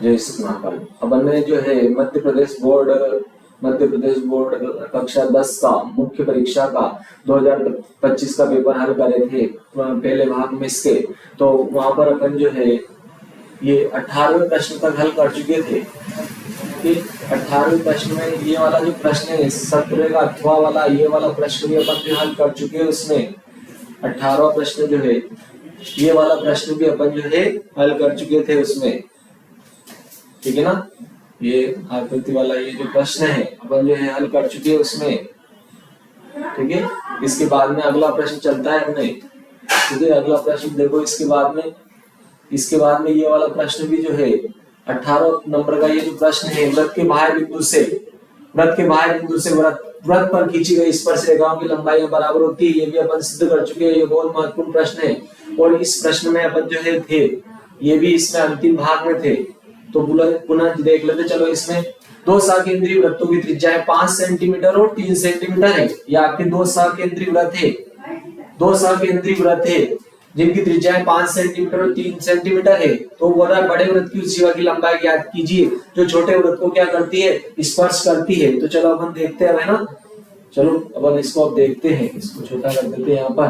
जय श्री महाकाल। अब हमने जो है मध्य प्रदेश बोर्ड कक्षा 10 का मुख्य परीक्षा का 2025 का पेपर हल करे थे पहले भाग में इसके। तो वहां पर अपन जो है ये 18वें प्रश्न तक हल कर चुके थे। 18वें प्रश्न में ये वाला जो प्रश्न है 17 का अथवा वाला ये वाला प्रश्न भी अपन जो हल कर चुके हैं। उसमें 18वां प्रश्न जो है ये वाला प्रश्न भी अपन जो है हल कर चुके थे उसमें, ठीक है ना। ये आकृति वाला ये जो प्रश्न है अपन जो है हल कर चुके हैं उसमें, ठीक है। इसके बाद में अगला प्रश्न चलता है अपने, ठीक है। अगला प्रश्न देखो, इसके बाद में ये वाला प्रश्न भी जो है 18 नंबर का ये जो प्रश्न है वृत्त के बाह्य बिंदु से वृत्त पर खींची गई स्पर्श रेखाओं की लंबाई बराबर होती है। ये भी अपन सिद्ध कर चुके हैं। ये बहुत महत्वपूर्ण प्रश्न है और इस प्रश्न में अपन जो है थे, ये भी इसमें अंतिम भाग में थे। तो पुनः देख लेते चलो। इसमें दो सकेंद्रीय वृत्तों की त्रिज्या 5 सेंटीमीटर और 3 सेंटीमीटर है। ये आपके दो सकेंद्रीय वृत्त है जिनकी त्रिज्या 5 सेंटीमीटर और 3 सेंटीमीटर है। तो बोल रहा है बड़े वृत्त की उस जीवा की लंबाई ज्ञात कीजिए जो छोटे वृत्त को क्या करती है, स्पर्श करती है। तो चलो अपन देखते हैं ना, चलो अपन इसको अब देखते हैं। इसको छोटा कर देते हैं यहाँ पर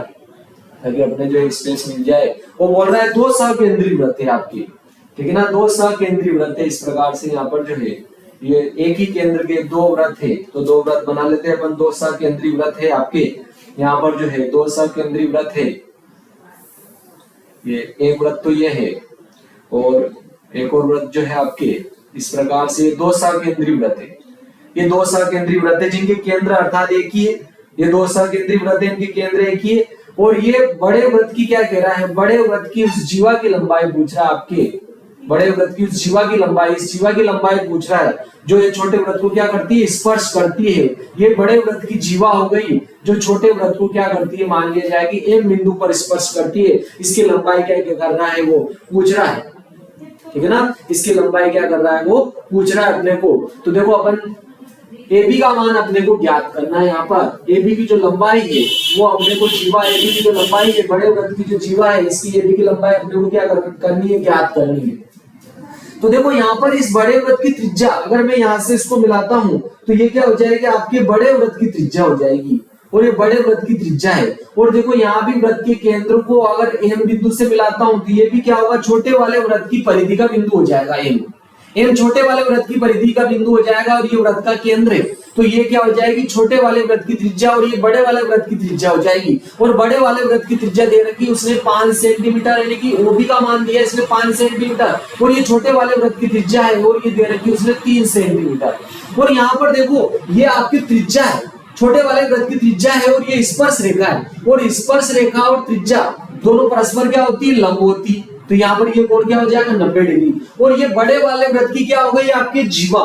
ताकि अपने जो स्पेस मिल जाए। वो बोल रहा है दो सकेंद्रीय वृत्त है आपकी, ठीक है ना। दो सकेंद्रीय वृत्त है। इस प्रकार से यहाँ पर जो है ये एक ही केंद्र के दो वृत्त है, तो दो वृत्त बना लेते हैं अपन। दो सकेंद्रीय वृत्त है आपके यहाँ पर जो है दो सकेंद्रीय वृत्त है। ये एक वृत्त तो ये है और एक और वृत्त जो है आपके इस प्रकार से दो सकेंद्रीय वृत्त है। ये दो सकेंद्रीय वृत्त है जिनके केंद्र अर्थात एक ही है। ये दो सकेंद्रीय वृत्त है, इनके केंद्र एक ही है। और ये बड़े वृत्त की क्या कह रहा है, बड़े वृत्त की उस जीवा की लंबाई पूछ रहा है आपके। बड़े वृत्त की उस जीवा की लंबाई, इस जीवा की लंबाई पूछ रहा है जो ये छोटे वृत्त को क्या करती है, स्पर्श करती है। ये बड़े वृत्त की जीवा हो गई जो छोटे वृत्त को क्या करती है, मान लिया जाए कि एम बिंदु पर स्पर्श करती है। इसकी लंबाई क्या कर रहा है, वो पूछ रहा है, ठीक है ना। इसकी लंबाई क्या कर रहा है, वो पूछ रहा है अपने को। तो देखो अपन AB का मान अपने को ज्ञात करना है। यहाँ पर AB की जो लंबाई है वो अपने को जीवा AB की जो लंबाई है, बड़े वृत्त की जो जीवा है इसकी AB की लंबाई अपने को क्या करनी है, ज्ञात करनी है। तो देखो यहाँ पर इस बड़े वृत्त की त्रिज्या अगर मैं यहाँ से इसको मिलाता हूँ तो ये क्या हो जाएगा, आपके बड़े वृत्त की त्रिज्या हो जाएगी और ये बड़े वृत्त की त्रिज्या है। और देखो यहाँ भी वृत्त के केंद्र को अगर एम बिंदु से मिलाता हूँ तो ये भी क्या होगा, छोटे वाले वृत्त की परिधि का बिंदु हो जाएगा। एम छोटे वाले वृत्त की परिधि का बिंदु हो जाएगा और ये वृत्त का केंद्र है। तो ये क्या हो जाएगी, छोटे वाले वृत्त की त्रिज्या और ये बड़े वाले वृत्त की त्रिज्या हो जाएगी। और बड़े वाले वृत्त की त्रिज्या दे रखी उसने 5 सेंटीमीटर, यानी कि OB का मान दिया इसने 5 सेंटीमीटर और ये छोटे वाले वृत्त की त्रिज्या है और ये दे रखी उसने 3 सेंटीमीटर। और यहाँ पर देखो ये आपकी त्रिज्या है, छोटे वाले वृत्त की त्रिज्या है और ये स्पर्श रेखा है। और स्पर्श रेखा और त्रिज्या दोनों परस्पर क्या होती है, लंब होती। तो यहाँ पर ये कोण क्या हो जाएगा, 90 डिग्री। और ये बड़े वाले वृत्त की क्या हो गई, आपके जीवा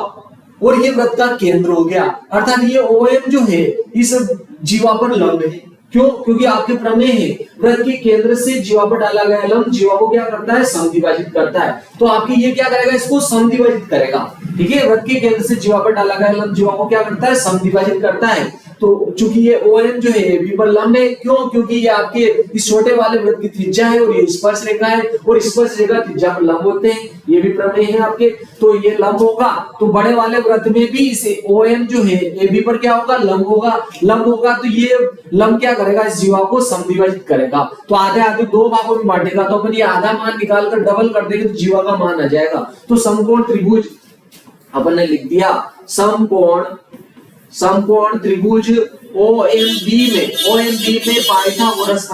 और ये वृत्त का केंद्र हो गया। अर्थात ये OM जो है इस जीवा पर लंब है। क्यों, क्योंकि आपके प्रमेय है वृत्त के केंद्र से जीवा पर डाला गया लंब जीवा को क्या करता है, समद्विभाजित करता है। तो आपकी ये क्या करेगा, इसको समद्विभाजित करेगा, ठीक है। वृत्त के केंद्र से जीवा पर डाला गया लंब जीवा को क्या करता है, समद्विभाजित करता है। तो चूंकि ये OM जो है AB पर लंब है, क्यों, क्योंकि ये आपके इस छोटे वाले वृत्त की त्रिज्या है और ये स्पर्श रेखा है और स्पर्श रेखा त्रिज्या पर लंब होते हैं। ये भी प्रमेय है आपके। तो ये लंब होगा तो बड़े वाले वृत्त में भी इसे OM जो है AB पर क्या होगा, लंब होगा। तो ये लंब क्या करेगा, इस जीवा को समद्विभाजित करेगा। तो आधे आधे दो भागों में बांटेगा। तो अपन ये आधा मान निकाल कर डबल कर देंगे तो जीवा का मान आ जाएगा। तो समकोण त्रिभुज अपन ने लिख दिया, समकोण त्रिभुज OMB में पाइथागोरस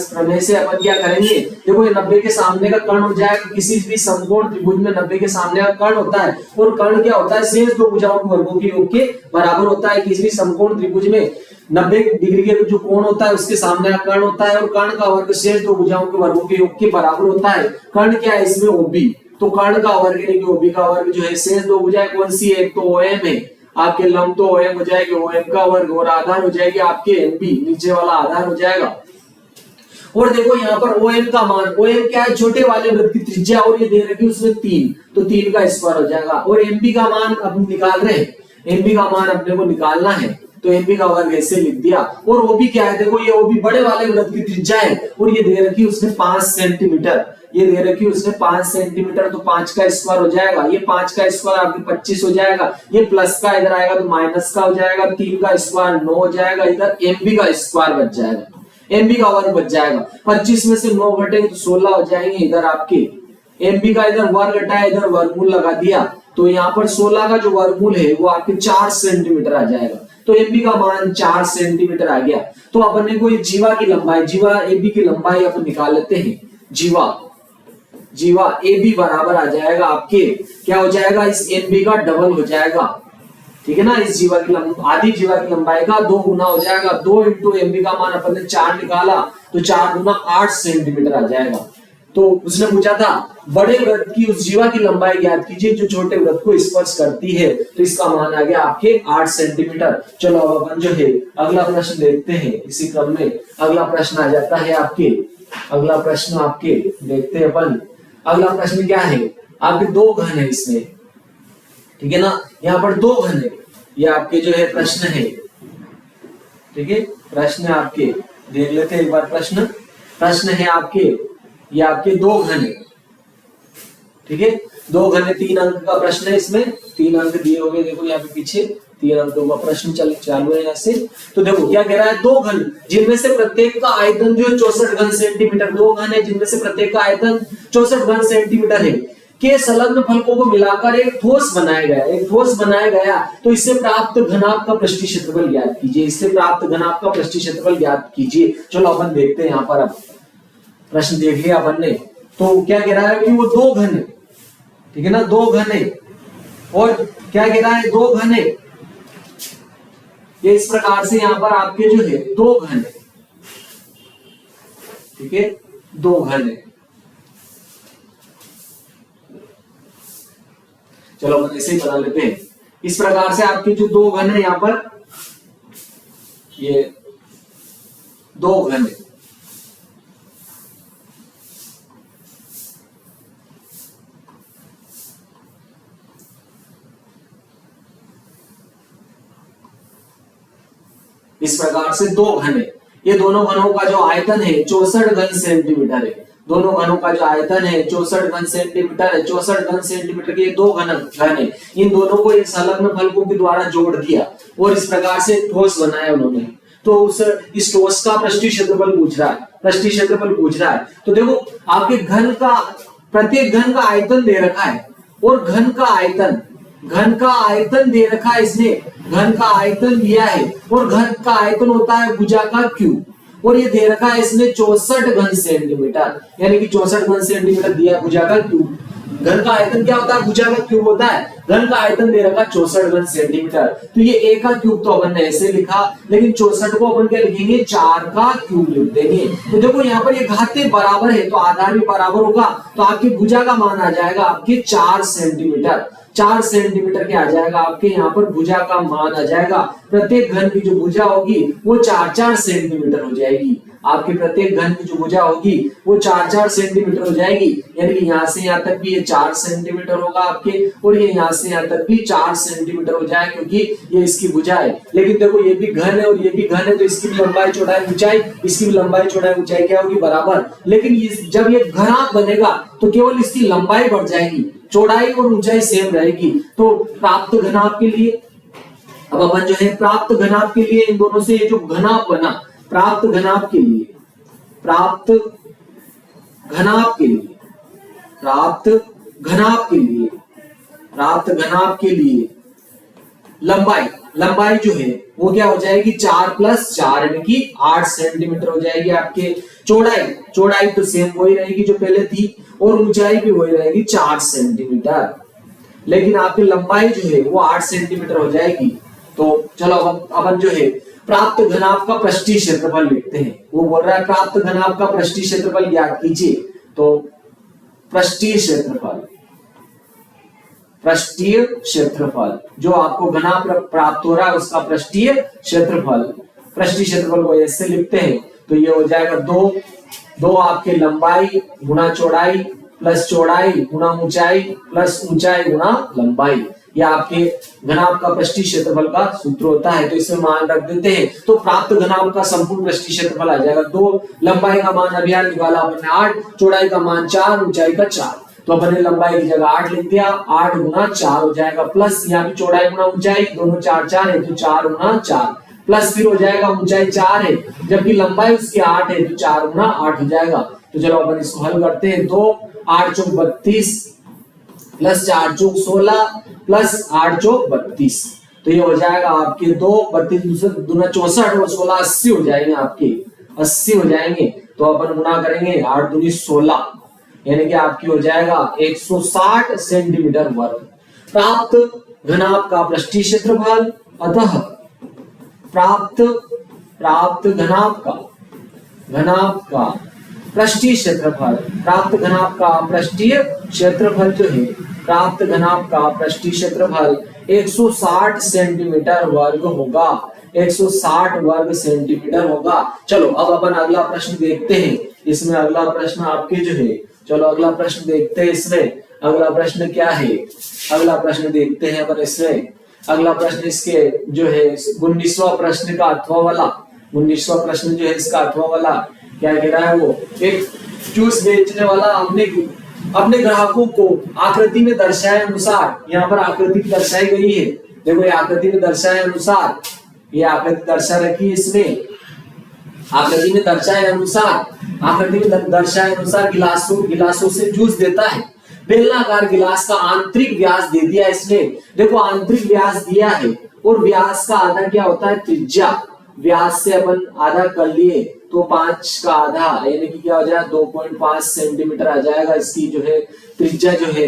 प्रमेय से अपन क्या करेंगे, देखो ये 90 के सामने का कर्ण हो जाएगा। किसी भी समकोण त्रिभुज में 90 के सामने का कर्ण होता है और कर्ण क्या होता है, शेष दो भुजाओं के वर्गों के योग के बराबर होता है। किसी भी समकोण त्रिभुज में 90 डिग्री के जो कोण होता है उसके सामने का कर्ण होता है और कर्ण का वर्ग शेष दो भुजाओं के वर्गों के योग के बराबर होता है। कर्ण क्या है इसमें, OB। तो कर्ण का वर्ग यानी कि OB का वर्ग जो है, शेष दो भुजाएं कौन सी है, एक तो OM है आपके, लंब तो OM हो जाएगी, OM का वर्ग और आधार हो जाएगी आपके MB, नीचे वाला आधार हो जाएगा। और देखो यहाँ पर OM का मान, OM क्या है, छोटे वाले वृत्त की त्रिज्या और ये दे रखी उसमें 3, तो 3 का स्क्वायर हो जाएगा। और MB का मान अब निकाल रहे हैं, MB का मान अपने को निकालना है। तो एबी का वर्ग ऐसे लिख दिया। और ओबी क्या है, देखो ये ओबी बड़े वाले वृत्त की त्रिज्या है और ये दे रखी उसने 5 सेंटीमीटर, ये दे रखी उसने 5 सेंटीमीटर, तो 5 का स्क्वायर हो जाएगा, ये 5 का स्क्वायर आपके 25 हो जाएगा, ये प्लस का इधर आएगा तो माइनस का हो जाएगा, 3 का स्क्वायर 9 हो जाएगा, इधर एमबी का स्क्वायर बच जाएगा, एमबी का वर्ग बच जाएगा। 25 में से 9 घटेंगे तो 16 हो जाएंगे, इधर आपके एमबी का इधर वर्ग घटाया, इधर वर्गमूल लगा दिया, तो यहाँ पर 16 का जो वर्गमूल है वो आपके 4 सेंटीमीटर आ जाएगा। तो एबी का मान 4 सेंटीमीटर आ गया। तो अपन ने कोई जीवा की लंबाई, जीवा एबी की लंबाई अपन निकाल लेते हैं। जीवा एबी बराबर आ जाएगा आपके, क्या हो जाएगा, इस एबी का डबल हो जाएगा, ठीक है ना। इस जीवा की आधी जीवा की लंबाई का 2 गुना हो जाएगा। 2 इंटू एबी का मान अपन ने 4 निकाला तो 4 गुना 8 सेंटीमीटर आ जाएगा। तो उसने पूछा था बड़े वृत्त की उस जीवा की लंबाई ज्ञात कीजिए जो छोटे वृत्त को स्पर्श करती है, तो इसका मान आ गया आपके 8 सेंटीमीटर। चलो अब अपन जो है अगला प्रश्न देखते हैं। इसी क्रम में अगला प्रश्न आ जाता है आपके, अगला प्रश्न आपके देखते हैं अपन। अगला प्रश्न क्या है, आपके 2 घन है इसमें, ठीक है ना, यहाँ पर 2 घन है, ये आपके जो है प्रश्न है, ठीक है। प्रश्न आपके देख लेते हैं एक बार। प्रश्न है आपके, ये आपके 2 घन है, ठीक है। 2 घन है, 3 अंक का प्रश्न है, इसमें 3 अंक दिए हुए, देखो यहाँ पे पीछे 3 अंकों का प्रश्न चालू है यहाँ से। तो देखो क्या कह रहा है, 2 घन जिनमें से प्रत्येक का आयतन जो है 64 घन सेंटीमीटर, 2 घन है जिनमें से प्रत्येक का आयतन 64 घन सेंटीमीटर है, के संलग्न फलकों को मिलाकर एक ठोस बनाया गया, एक ठोस बनाया गया, तो इससे प्राप्त घनाभ का पृष्ठीय क्षेत्रफल ज्ञात कीजिए, इससे प्राप्त घनाभ का पृष्ठीय क्षेत्रफल ज्ञात कीजिए। चलो अपन देखते हैं यहाँ पर। अब प्रश्न देख लिया अपन ने, तो क्या कह रहा है कि वो 2 घन है, ठीक है ना, 2 घन है, और क्या कह रहा है 2 घन है, ये इस प्रकार से यहाँ पर आपके जो है 2 घन है, ठीक है, 2 घन है। चलो अपन ऐसे ही बना लेते हैं। इस प्रकार से आपके जो 2 घन है यहाँ पर, ये 2 घन है, इस प्रकार से 2 घन है। ये दोनों घनों का जो आयतन है 64 घन सेंटीमीटर है, दोनों घनों का जो आयतन है 64 घन सेंटीमीटर है। 64 घन सेंटीमीटर के 2 घन है, इन दोनों को एक संलग्न फलकों के द्वारा जोड़ दिया और इस प्रकार से ठोस बनाया उन्होंने। तो इस ठोस का पृष्ठीय क्षेत्रफल पूछ रहा है, पृष्ठीय क्षेत्रफल पूछ रहा है। तो देखो आपके घन का, प्रत्येक घन का आयतन दे रखा है, और घन का आयतन दे रखा है, इसने घन का आयतन दिया है, और घन का आयतन होता है भुजा का क्यूब, और ये दे रखा है इसने 64 घन सेंटीमीटर, यानी कि 64 घन सेंटीमीटर दिया भुजा का क्यूब। घन का आयतन क्या होता है, भुजा का क्यूब होता है। घन का आयतन दे रखा 64 घन सेंटीमीटर, तो ये a का क्यूब तो अपन ने ऐसे लिखा, लेकिन 64 को अपन क्या लिखेंगे, 4 का क्यूब लिख देंगे। तो देखो यहाँ पर ये घातें बराबर है, तो आधार भी बराबर होगा, तो आपकी भुजा का मान आ जाएगा आपके 4 सेंटीमीटर। 4 सेंटीमीटर के आ जाएगा आपके यहाँ पर भुजा का मान आ जाएगा। प्रत्येक घन की जो भुजा होगी वो 4-4 सेंटीमीटर हो जाएगी। आपके प्रत्येक घन की जो भुजा होगी वो 4-4 सेंटीमीटर हो जाएगी, यानी कि यहाँ से यहाँ तक भी ये 4 सेंटीमीटर होगा आपके, और ये यहाँ से यहाँ तक भी 4 सेंटीमीटर हो जाए, क्योंकि ये इसकी भुजा है। लेकिन देखो ये भी घन है और ये भी घन है, तो इसकी भी लंबाई चौड़ाई ऊंचाई, इसकी भी लंबाई चौड़ाई ऊंचाई क्या होगी, बराबर। लेकिन जब ये घनाभ बनेगा तो केवल इसकी लंबाई बढ़ जाएगी, चौड़ाई और ऊंचाई सेम रहेगी। तो प्राप्त घनाभ के लिए अब अपन जो है प्राप्त घनाभ के लिए इन दोनों से ये जो घनाभ बना, प्राप्त घनाभ के लिए, प्राप्त घनाभ के लिए, प्राप्त घनाभ के लिए, प्राप्त घनाभ के लिए लंबाई जो है वो क्या हो जाएगी, 4 + 4 यानी कि 8 सेंटीमीटर हो जाएगी आपके। चौड़ाई तो सेम वही रहेगी जो पहले थी, और ऊंचाई भी वही रहेगी 4 सेंटीमीटर, लेकिन आपकी लंबाई जो है वो 8 सेंटीमीटर हो जाएगी। तो चलो अपन जो है प्राप्त घनाभ का पृष्ठीय क्षेत्रफल लिखते हैं। वो बोल रहा है प्राप्त घनाभ का पृष्ठीय क्षेत्रफल ज्ञात कीजिए। तो पृष्ठीय क्षेत्रफल जो आपको घनाभ प्राप्त हो रहा है उसका पृष्ठीय क्षेत्रफल को ऐसे लिखते हैं। तो ये हो जाएगा 2 आपके लंबाई गुणा चौड़ाई प्लस चौड़ाई गुणा ऊंचाई प्लस ऊंचाई गुणा लंबाई, या आपके घनाभ का पृष्ठीय क्षेत्रफल का सूत्र होता है। तो इसमें मान रख देते हैं, तो प्राप्त घनाभ का संपूर्ण पृष्ठीय क्षेत्रफल आ जाएगा 2। लंबाई का मान अभी यार निकाला अपन ने 8, चौड़ाई का मान 4, ऊंचाई का 4। तो अपन ने लंबाई की जगह 8 लिख दिया, 8 गुना 4 हो जाएगा, प्लस यहाँ पे चौड़ाई गुना ऊंचाई, दोनों 4 4 है, तो 4 गुना 4, प्लस फिर हो जाएगा ऊंचाई 4 है, जबकि लंबाई उसकी 8 है, तो 4 गुना 8 हो जाएगा। तो चलो अपन इसको हल करते हैं। 2 8 चौक 32 प्लस 4 चौक 16 प्लस 8 चौक 32, तो ये हो जाएगा आपके 2 32 दूना 64 और 16 80 हो जाएंगे, आपके 80 हो जाएंगे। तो अपन गुना करेंगे 8 दूनी 16, यानी कि आपकी हो जाएगा 160 सेंटीमीटर वर्ग। प्राप्त घनाभ का पृष्ठीय क्षेत्रफल, अतः प्राप्त घनाभ का पृष्ठीय क्षेत्रफल, प्राप्त घनाभ का पृष्ठीय क्षेत्रफल जो है, प्राप्त घनाभ का पृष्ठीय क्षेत्रफल 160 सेंटीमीटर वर्ग होगा, 160 वर्ग सेंटीमीटर होगा। चलो अब अपन अगला प्रश्न देखते हैं। इसमें अगला प्रश्न आपके जो है, चलो अगला प्रश्न देखते हैं। इसमें अगला प्रश्न क्या है, अगला प्रश्न देखते हैं अपन इसमें। अगला प्रश्न इसके जो है 19वां प्रश्न का अथवा वाला, 19वां प्रश्न जो है इसका अथवा वाला क्या कह रहा है, वो एक जूस बेचने वाला अपने ग्राहकों को आकृति में दर्शाए अनुसार, यहाँ पर आकृति दर्शाई गई है, देखो ये आकृति में दर्शाए अनुसार, ये आकृति दर्शा रखी है इसमें, आकृति में दर्शाए अनुसार गिलासों से जूस देता है। बेलनाकार गिलास का आंतरिक व्यास दे दिया इसने, देखो आंतरिक व्यास दिया है और व्यास का आधा क्या होता है, त्रिज्या। व्यास से अपन आधा कर लिए तो 5 का आधा यानी कि क्या हो जाएगा 2.5 सेंटीमीटर आ जाएगा। इसकी जो है त्रिज्या जो है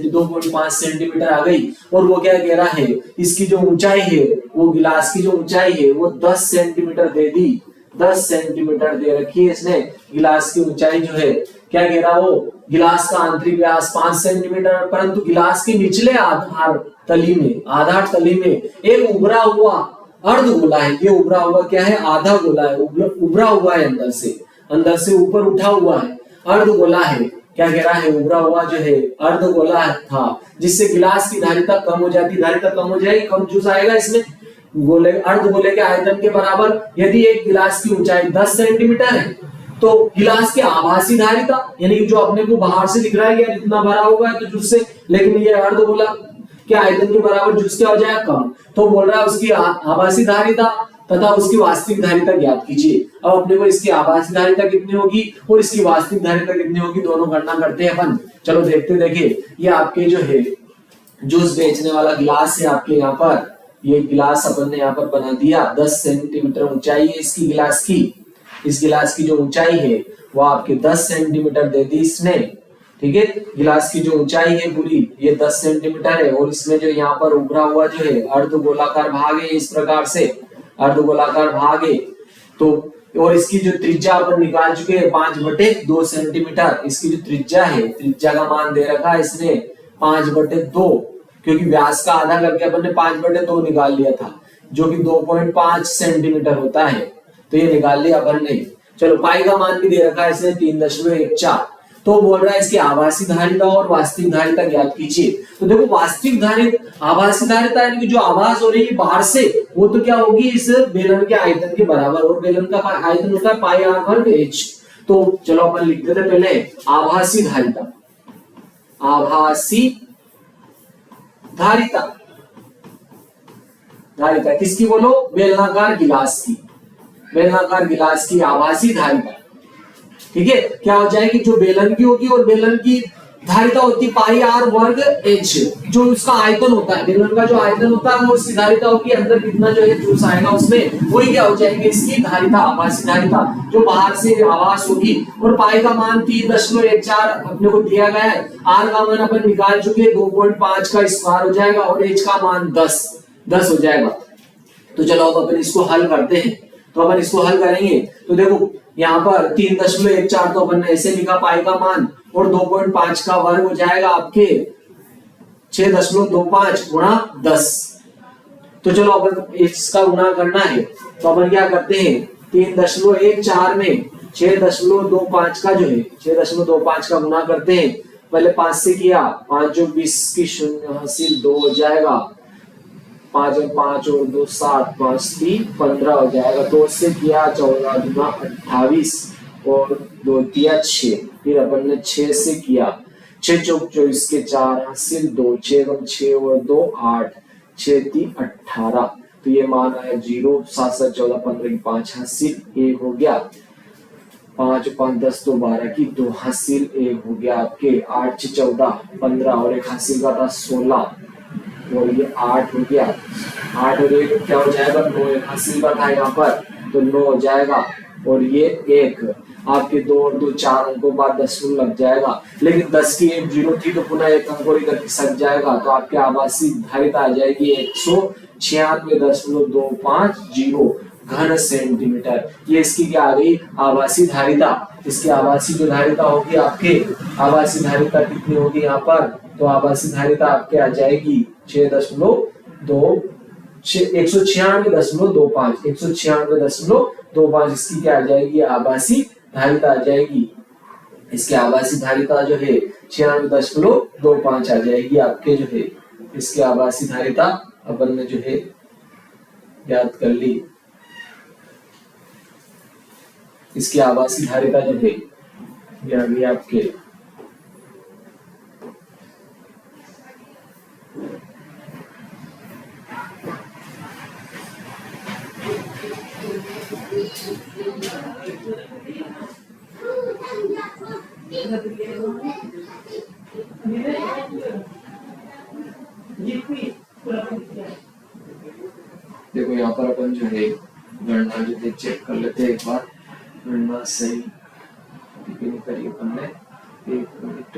2.5 सेंटीमीटर आ गई। और वो क्या कह रहा है, इसकी जो ऊंचाई है, वो गिलास की जो ऊंचाई है वो 10 सेंटीमीटर दे दी, 10 सेंटीमीटर दे रखी है इसने। गिलास की ऊंचाई जो है क्या कह रहा, वो गिलास का आंतरिक व्यास 5 सेंटीमीटर, परंतु गिलास के निचले आधार तली में एक उभरा हुआ अर्ध गोला है। ये उभरा हुआ क्या है, आधा गोला है, उभरा हुआ है, अंदर से ऊपर उठा हुआ है, अर्ध गोला है। क्या कह रहा है, उभरा हुआ जो है अर्ध गोला था, जिससे गिलास की धारिता कम हो जाती, धारिता कम हो जाएगी, कम जूस आएगा इसमें। अर्ध गोले के आयतन के बराबर यदि एक गिलास की ऊंचाई 10 सेंटीमीटर है, तो गिलास की आभासी धारिता यानी कि जो अपने को बाहर से दिख रहा है यार इतना भरा हुआ है तो जूस से, लेकिन ये अर्ध गोला के आयतन के बराबर जूस क्या हो जाएगा, कम। तो बोल रहा है उसकी आभासी धारिता तथा उसकी वास्तविक धारिता ज्ञात कीजिए। अब अपने को इसकी आभासी धारिता कितनी होगी और इसकी वास्तविक धारिता कितनी होगी, दोनों गणना करते हैं अपन। चलो देखिए ये आपके जो है जूस बेचने वाला गिलास है आपके यहाँ पर, ये गिलास अपन ने यहाँ पर बना दिया, 10 सेंटीमीटर ऊंचाई है इसकी गिलास की। इस गिलास की जो ऊंचाई है वो आपके 10 सेंटीमीटर दे दी इसने, ठीक है। गिलास की जो ऊंचाई है पूरी ये 10 सेंटीमीटर है, और इसमें जो यहाँ पर उभरा हुआ जो है अर्ध गोलाकार भाग है, इस प्रकार से अर्ध गोलाकार भाग है। तो और इसकी जो त्रिज्या अपन निकाल चुके हैं 5/2 सेंटीमीटर, इसकी जो त्रिज्या है, त्रिज्या का मान दे रखा है इसने 5/2, क्योंकि व्यास का आधा करके अपन ने 5/2 निकाल लिया था, जो कि 2.5 सेंटीमीटर होता है, तो ये निकाल लिया अपन ने। चलो पाई का मान भी दे रखा है इसने 3.14। तो बोल रहा है इसकी आभासी धारिता और वास्तविक धारिता ज्ञात कीजिए। तो देखो वास्तविक धारिता, आभासी धारिता यानी कि जो आभास हो रही है बाहर से, वो तो क्या होगी, इस बेलन के आयतन के बराबर, और बेलन का आयतन होता है पाई आर वर्ग h। तो चलो अपन लिख देते पहले आभासी धारिता, आभासी धारिता, धारिता किसकी बोलो, बेलनाकार गिलास की, बेलनाकार गिलास की आभासी धारिता, ठीक है। क्या हो जाएगी, जो बेलन की होगी और बेलन की धारिता होती पाई आर वर्ग h, जो उसका आयतन होता है, बेलन का जो आयतन होता है वो उसकी धारिता होगी, अंदर कितना जो है जूस आएगा उसमें, वही क्या हो जाएगी इसकी धारिता, आभासी धारिता, जो बाहर से आभास होगी। और पाई का मान 3.14 अपने को दिया गया है, आर का मान अपन निकाल चुके 2.5 का स्क्वायर हो जाएगा, और h का मान 10 हो जाएगा। तो चलो अब अपन इसको हल करते हैं। तो अपन इसको हल करेंगे तो देखो यहाँ पर 3.14 तो अपन ने ऐसे लिखा पाई का मान, और 2.5 का वर्ग हो जाएगा आपके 6.25 गुणा 10। तो चलो अपन इसका गुणा करना है, तो अपन क्या करते हैं 3.14 में 6.25 का जो है 6.25 का गुणा करते हैं, पहले 5 से किया, 5 जो 20 की शून्य हासिल 2 हो जाएगा, 5 और 5 और 2 7, 5 3 15 हो जाएगा। 2 से किया 14 दूना 28 और 2 दिया 6। फिर अपन ने 6 से किया, 6 चौक 24 के 4 हासिल 2, 6 कम 6 और 2 8, 6 3 18। तो ये मान आया 0, 7 7 14 15 की 5 हासिल 1 हो गया, 5 5 10 2 12 की 2 हासिल 1 हो गया आपके, 8 6 14 15 और एक हासिल का था 16 और ये 8 हो गया। 8 और 1 क्या हो जाएगा, 9 एक हासिल का था यहाँ पर तो 9 हो जाएगा और ये 1 आपके 2 और 2 4 अंकों बाद 10 लग जाएगा। लेकिन 10 की एक जीरो थी तो पुनः एक अंक और इधर सट जाएगा, तो आपके आभासी धारिता आ जाएगी 196.25 घन सेंटीमीटर। ये इसकी क्या आ गई, आभासी धारिता। इसकी आभासी जो धारिता होगी आपके, आभासी धारिता कितनी होगी यहाँ पर, तो आभासी धारिता आपके आ जाएगी 196.25 इसकी क्या आ जाएगी, आभासी धारिता आ जाएगी। इसकी आभासी धारिता जो है 96.25 आ जाएगी आपके जो है, इसकी आभासी धारिता अपन ने जो है याद कर ली। इसकी आभासी धारिता जो है ये आ गई आपके देखो यहाँ पर अपन जो है गणना जो है चेक कर लेते हैं एक बार, गणना सही करिए अपन ने। 1 मिनट,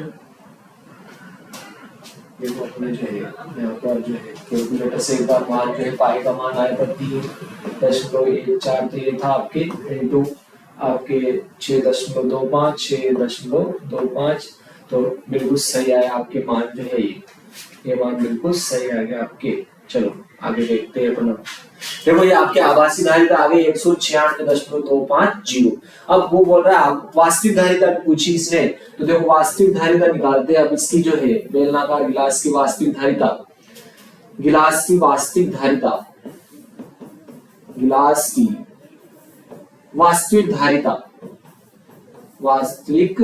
देखो अपने जो है यहाँ पर जो है कैलकुलेटर से एक बार मान जो है पाई का मान आया था 3.14, तो ये था आपके इंटू आपके 6.25 6.25, तो बिल्कुल सही आया आपके मान जो है ये मान बिल्कुल सही आ गया आपके। चलो आगे देखते हैं अपन। देखो ये आपके आभासी धारिता आ गई 196.25। अब वो बोल रहा है वास्तविक धारिता पूछी इसने, तो देखो वास्तविक धारिता निकालते हैं। अब इसकी जो है बेलनाकार गिलास की वास्तविक धारिता, गिलास की वास्तविक धारिता, गिलास की वास्तविक धारिता, वास्तविक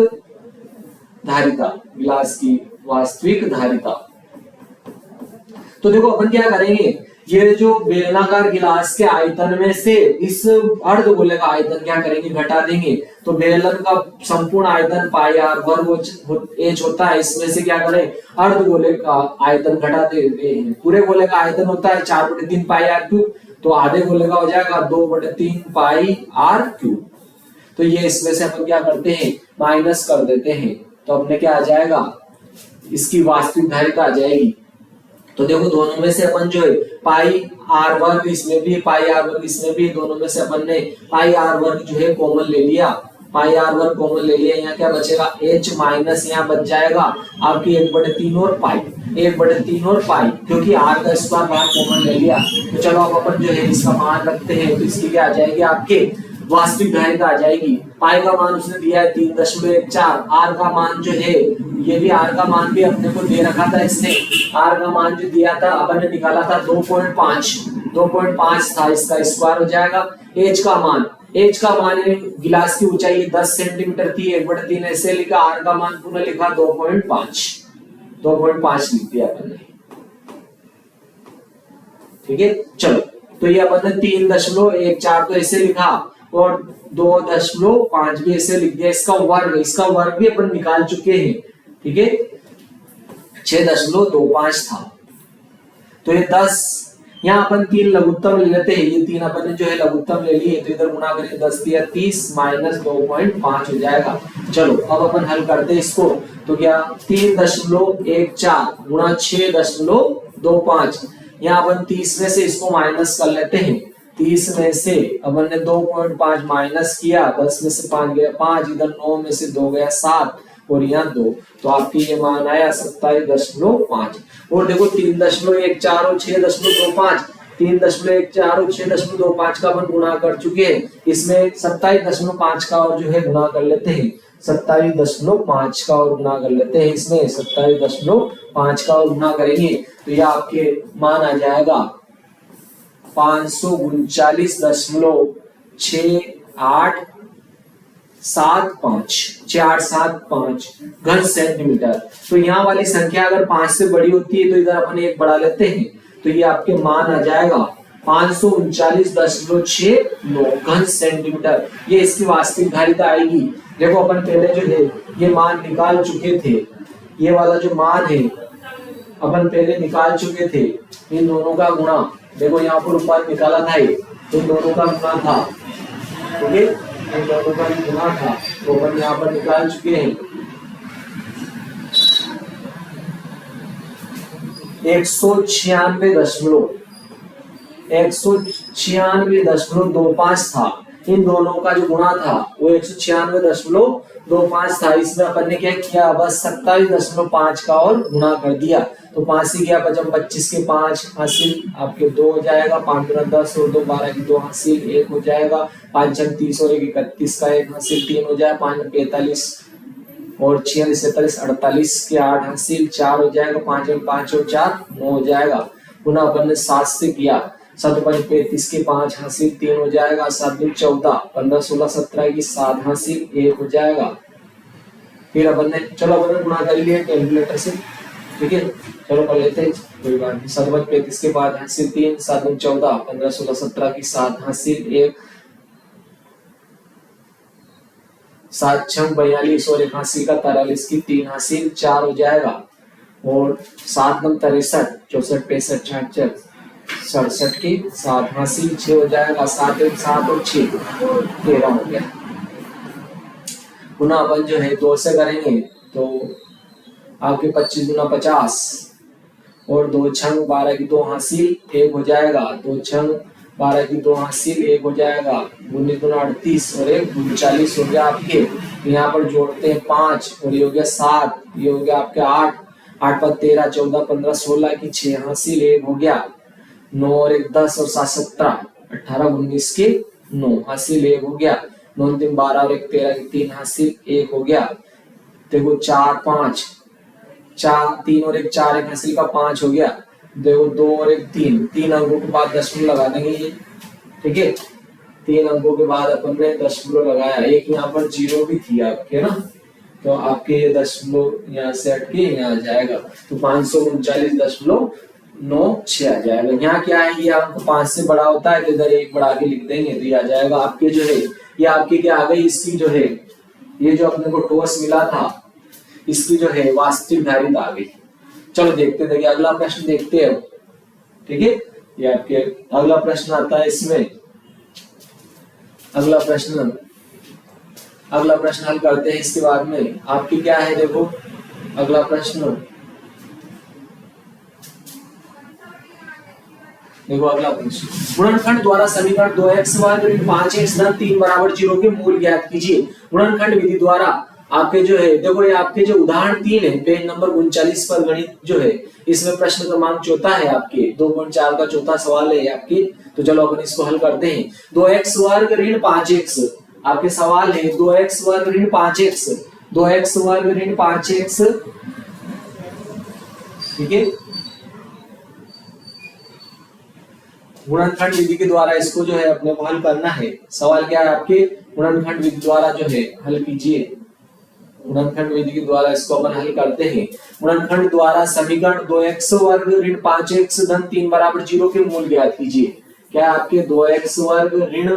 धारिता, गिलास की वास्तविक धारिता। तो देखो अपन क्या करेंगे, ये जो बेलनाकार गिलास के आयतन में से इस अर्धगोले का आयतन क्या करेंगे, घटा देंगे। तो बेलन का संपूर्ण आयतन पाई आर वर्ग एच होता है, इसमें से क्या करें, अर्धगोले का आयतन घटा देते हैं। पूरे गोले का आयतन होता है 4/3 पाई आर क्यूब, तो आधे गोले का हो जाएगा 2/3 पाई आर क्यूब। तो ये इसमें से अपन क्या करते हैं, माइनस कर देते हैं, तो अपने क्या आ जाएगा, इसकी वास्तविक धारिता आ जाएगी। तो देखो दोनों में से अपन जो है पाई आर वर्ग इसमें भी, पाई आर वर्ग इसमें भी, दोनों में से अपन ने पाई आर वर्ग जो है कॉमन ले लिया, पाई आर वर्ग कॉमन ले लिया। यहाँ क्या बचेगा, एच माइनस यहाँ बच जाएगा आपकी 1/3 और पाई, 1/3 और पाई, क्योंकि आर का स्क्वायर बाहर कॉमन ले लिया। तो चलो अब अपन जो है इसका मान रखते हैं, तो इसकी क्या आ जाएगी, आपके वास्तविक धारिता आ जाएगी। पाई का मान उसने दिया है 3.14, आर का मान जो है, ये भी आर का मान भी अपने को दे रखा था इसने, आर का मान जो दिया था अपन ने निकाला था 2.5 था, इसका स्क्वायर हो जाएगा। एच का मान गिलास की ऊंचाई 10 सेंटीमीटर थी, 1/3 ऐसे लिखा, आर का मान पुनः लिखा 2.5 लिख दिया अपन ने, ठीक है। चलो तो ये अपन ने 3.14 तो ऐसे लिखा और 2.5 भी ऐसे लिख दिया। इसका वर्ग भी अपन निकाल चुके हैं, ठीक है, 6.25 था। तो ये 10, यहाँ अपन 3 लघुत्तम ले लेते हैं, ये 3 अपन ने जो है लघुत्तम ले लिए, तो इधर गुणा करें 10 दिया 30 माइनस 2.5 हो जाएगा। चलो अब अपन हल करते हैं इसको, तो क्या 3.14 गुणा 6.25, यहाँ अपन 30 में से इसको माइनस कर लेते हैं। 30 में से अपन ने 2.5 माइनस किया, 10 में से 5 गया 5, इधर 9 में से 2 गया 7 और यहाँ 2, तो आपकी ये मान आया 27.5। और देखो 3.14 और 6.25, 3.14 और 6.25 का अपन गुणा कर चुके हैं, इसमें 27.5 का और जो है गुणा कर लेते हैं। 27.5 का और गुना कर लेते हैं इसमें, 27.5 का और गुना करेंगे तो यह आपके मान आ जाएगा 539.6875 घन सेंटीमीटर। तो यहाँ वाली संख्या अगर 5 से बड़ी होती है तो इधर अपन एक बढ़ा लेते हैं, तो ये आपके मान आ जाएगा 539.69 घन सेंटीमीटर। ये इसकी वास्तविक धारिता आएगी। देखो अपन पहले जो है ये मान निकाल चुके थे, ये वाला जो मान है अपन पहले निकाल चुके थे, इन दोनों का गुणा, देखो यहाँ पर ऊपर निकाला था, इन दोनों का गुणा था, ठीक है, इन दोनों का गुणा था, तो अपन यहाँ पर निकाल चुके हैं 196.25 था। इन दोनों का जो गुणा था वो 196.25 था। इसमें अपन ने क्या किया, बस 27.5 का और गुणा कर दिया, तो 5 से गया 25 के 5 हासिल आपके 2 हो जाएगा, 5 गुना 10 और 2 12 की 2 हासिल 1 हो जाएगा, 5 छंग 30 और 1 31 का 1 हासिल 3 हो जाएगा, 5 45 और 46 47 48 के 8 हासिल 4 हो जाएगा, 5 और 5 और 4 9 हो जाएगा। पुनः अपन ने 7 से किया, 7 5 35 के 5 हासिल 3 हो जाएगा, 7 2 14 15 16 17 की 7 हासिल 1 हो जाएगा। फिर अपन ने चलो अपन ने गुणा कर लिया कैलकुलेटर से, ठीक है, चलो कर लेते हैं, कोई बात नहीं। 7 5 35 के 5 हासिल 3, 7 2 14 15 16 17 की 7 हासिल 1, 7 6 42 और 1 हासिल का 43 की 3 हासिल 4 हो जाएगा, और 7 9 63 64 65 66 67 की 7 हासिल 6 हो जाएगा, 7 1 7 और 6 13 हो गया। पुनः अपन जो है 2 से करेंगे तो आपके 25 गुना 50 और 2 छंग 12 की 2 हासिल 1 हो जाएगा, 2 छंग 12 की 2 हासिल 1 हो जाएगा, 19 गुना 38 और 1 39 हो गया आपके। यहाँ पर जोड़ते हैं 5 और ये हो गया 7, ये हो गया आपके 8 8 पर 13 14 15 16 की 6 हासिल 1 हो गया, 9 और 1 10 और 7 17 18 19 के 9 हासिल 1 हो गया, 9 3 12 और 1 13 की 3 हासिल 1 हो गया। देखो 4 5 4 3 और 1 4 1 हासिल का 5 हो गया। देखो 2 और 1 3 3 अंकों के बाद दशमलव लगा देंगे ये, ठीक है, 3 अंकों के बाद अपन ने दशमलव लगाया, एक यहाँ पर 0 भी थी आपके ना, तो आपके ये दशमलव यहाँ से हटके यहाँ आ जाएगा, तो 539.96 आ जाएगा। यहाँ क्या है, ये आपको 5 से बड़ा होता है तो इधर 1 बढ़ा के लिख देंगे तो ये आ जाएगा आपके जो है, ये आपके क्या आ गई, इसकी जो है ये जो अपने को ठोस मिला था इसकी जो है वास्तविक धारिता आ गई। चलो देखते देखिए अगला प्रश्न देखते हैं, ठीक है, ये आपके अगला प्रश्न आता है इसमें, अगला प्रश्न हल करते हैं इसके बाद में आपकी क्या है। देखो अगला प्रश्न, देखो अगला प्रश्न, गुणनखंड द्वारा समीकरण 2x वर्ग 5x धन 3 बराबर 0 के मूल ज्ञात कीजिए। गुणनखंड विधि द्वारा आपके जो है, देखो ये आपके जो उदाहरण 3 है पेज नंबर 39 पर गणित जो है, इसमें प्रश्न क्रमांक चौथा है आपके 2.4 का चौथा सवाल है आपके। तो चलो अपन इसको हल करते हैं। 2x वर्ग ऋण 5x आपके सवाल है, 2x वर्ग ऋण 5x, 2x वर्ग ऋण 5x, ठीक है, गुणनखंड विधि के द्वारा इसको जो है अपने को हल करना है। सवाल क्या है आपके, गुणनखंड विधि द्वारा जो है हल कीजिए। गुणनखंड विधि के द्वारा इसको अपन हल करते हैं। गुणनखंड द्वारा समीकरण 2x वर्ग ऋण 5x धन 3 बराबर 0 के मूल ज्ञात कीजिए। क्या आपके 2x वर्ग ऋण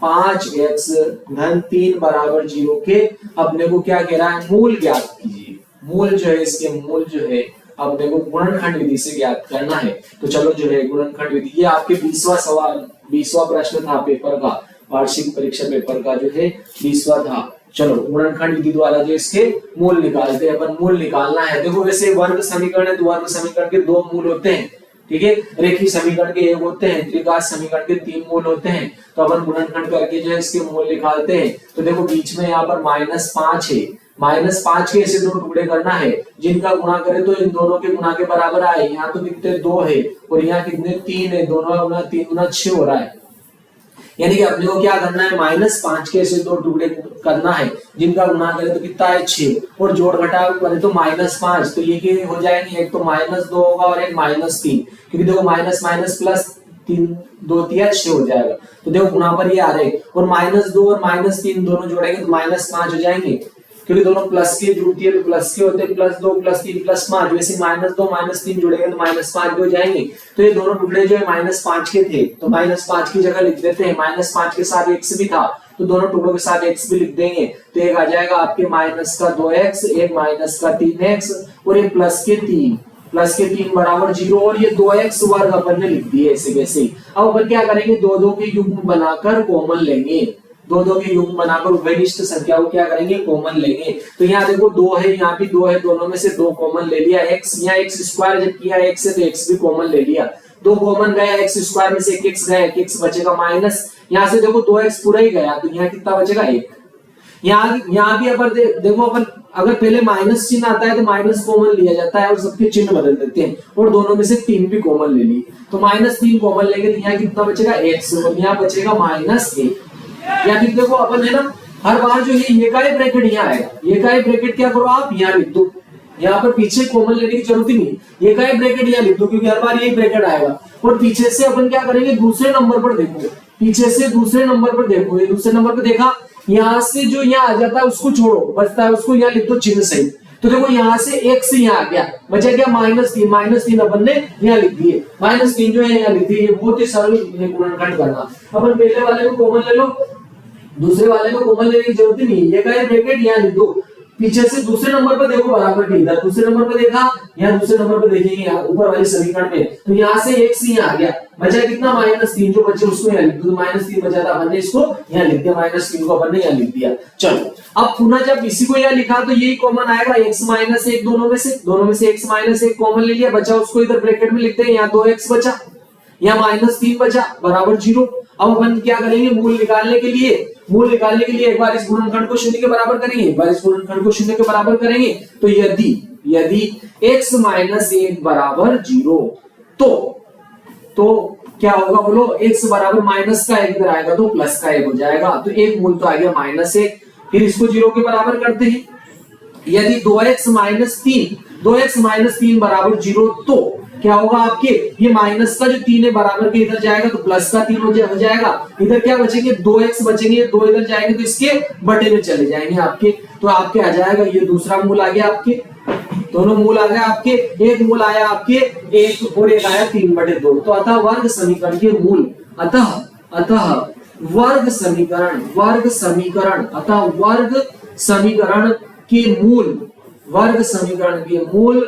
5x धन 3 बराबर 0 के अपने को क्या कह रहा है, मूल ज्ञात कीजिए। मूल जो है इसके मूल जो है अपने को गुणनखंड विधि से ज्ञात करना है। तो चलो जो है गुणनखंड विधि, ये आपके 20वां सवाल 20वां प्रश्न था पेपर का, वार्षिक परीक्षा पेपर का जो है 20वां था। चलो गुणनखंड विधि द्वारा जो इसके मूल निकालते हैं, अपन मूल निकालना है। देखो वैसे वर्ग समीकरण है, वर्ग समीकरण के 2 मूल होते हैं, ठीक है, रेखीय समीकरण के 1 होते हैं, त्रिघात समीकरण के 3 मूल होते हैं। तो अपन गुणनखंड करके जो है इसके मूल निकालते हैं। तो देखो बीच में यहाँ पर -5 है, -5 के ऐसे 2 टुकड़े करना है जिनका गुणा करें तो इन दोनों के गुणा के बराबर आए। यहाँ तो कितने 2 है और यहाँ कितने 3 है, दोनों गुना 3 गुना 6 हो रहा है। यानी कि अपने को क्या करना है, -5 के ऐसे 2 टुकड़े करना है जिनका गुणा करें तो कितना है 6, और जोड़ घटाव करें तो -5, तो ये के हो जाएंगे, एक तो -2 होगा और एक -3, क्योंकि देखो माइनस माइनस प्लस 3 2 3 6 हो जाएगा। तो देखो गुणा पर ये आ रहे हैं, और -2 और -3 दोनों जोड़ेंगे तो -5 हो जाएंगे, क्योंकि दोनों प्लस के जुड़ती है तो प्लस के होते हैं, +2 +3 +5, वैसे -2 -3 जुड़ेंगे तो -5 भी हो जाएंगे। तो ये दोनों टुकड़े जो है -5 के थे, तो -5 की जगह लिख देते हैं, -5 के साथ x भी था तो दोनों टुकड़ों के साथ x भी लिख देंगे, तो एक आ जाएगा आपके -2x, एक -3x और एक +3 बराबर 0, और ये 2x वर्ग अपन ने लिख दिए ऐसे वैसे। अब अपन क्या करेंगे, 2 के युग्म बनाकर कॉमन लेंगे, 2 के युग्म बनाकर उभयनिष्ठ संख्या को क्या करेंगे, कॉमन लेंगे। तो यहाँ देखो 2 है, यहाँ भी 2 है, दोनों में से 2 कॉमन ले लिया, x यहाँ x² जब किया x है तो x भी कॉमन ले लिया, 2 कॉमन गया, x² में से 1x गया, 1x बचेगा माइनस, यहाँ से देखो 2x पूरा ही गया तो यहाँ कितना बचेगा 1। यहाँ भी अपन देखो, अपन अगर पहले माइनस चिन्ह आता है तो माइनस कॉमन लिया जाता है और सबके चिन्ह बदल देते हैं, और दोनों में से 3 भी कॉमन ले लिए, तो -3 कॉमन लेंगे तो यहाँ कितना बचेगा x, और यहाँ बचेगा -1। या फिर देखो अपन है ना, हर बार जो है ये का ही ब्रैकेट यहाँ आएगा, ये का ही ब्रैकेट क्या करो आप यहाँ लिख दो, यहाँ पर पीछे कॉमन लेने की जरूरत ही नहीं, ये का ही ब्रैकेट यहाँ लिख दो, क्योंकि हर बार यही ब्रैकेट आएगा। और पीछे से अपन क्या करेंगे, दूसरे नंबर पर देखो, पीछे से दूसरे नंबर पर देखो, ये दूसरे नंबर पर देखा, यहाँ से जो यहाँ आ जाता है उसको छोड़ो, बचता है उसको यहाँ लिख दो चिन्ह सहित। तो देखो यहाँ से x यहाँ आ गया, बचा क्या -3 अपन ने यहाँ लिख दिए, -3 जो है यहाँ लिख दिए, ये बहुत ही सरल गुणनखंड करना। अपन पहले वाले को कॉमन ले लो, दूसरे वाले को कॉमन लेने की जरूरत ही नहीं, ये का ब्रैकेट यहाँ लिख दो, पीछे से दूसरे नंबर पर देखो बराबर के इधर, दूसरे नंबर पर देखा, यहाँ दूसरे नंबर पर देखेंगे यहाँ ऊपर वाले समीकरण में, तो यहाँ से x यहाँ आ गया, बचा कितना -3, जो बचे उसको यहाँ लिख दो, तो -3 बचा था, अपन ने इसको यहाँ लिख दिया, -3 को अपन ने यहाँ लिख दिया। चलो अब पुनः जब इसी को यहाँ लिखा तो यही कॉमन आएगा, x -1 दोनों में से x -1 कॉमन ले लिया, बचा उसको इधर ब्रैकेट में लिखते हैं, यहाँ 2x बचा, यहाँ -3 बचा बराबर 0। अब अपन क्या करेंगे, मूल निकालने के लिए एक बार इस गुणनखंड को 0 के बराबर करेंगे, एक बार इस गुणनखंड को 0 के बराबर करेंगे, तो यदि x -1 बराबर 0 तो क्या होगा बोलो, x बराबर माइनस का 1 इधर आएगा तो प्लस का 1 हो जाएगा, तो एक मूल तो आ गया -1, फिर इसको 0 के बराबर करते हैं। यदि 2x -3 बराबर 0 तो क्या होगा आपके, ये माइनस का जो 3 है बराबर के इधर जाएगा तो प्लस का 3 हो जाएगा, इधर क्या बचेंगे 2x बचेंगे, 2 इधर जाएंगे तो इसके बटे में चले जाएंगे आपके, तो आपके आ जाएगा, ये दूसरा मूल आ गया आपके, दोनों मूल आ गए आपके, एक मूल आया आपके 1 और एक आया 3/2, तो अतः वर्ग समीकरण के मूल, अतः वर्ग समीकरण के मूल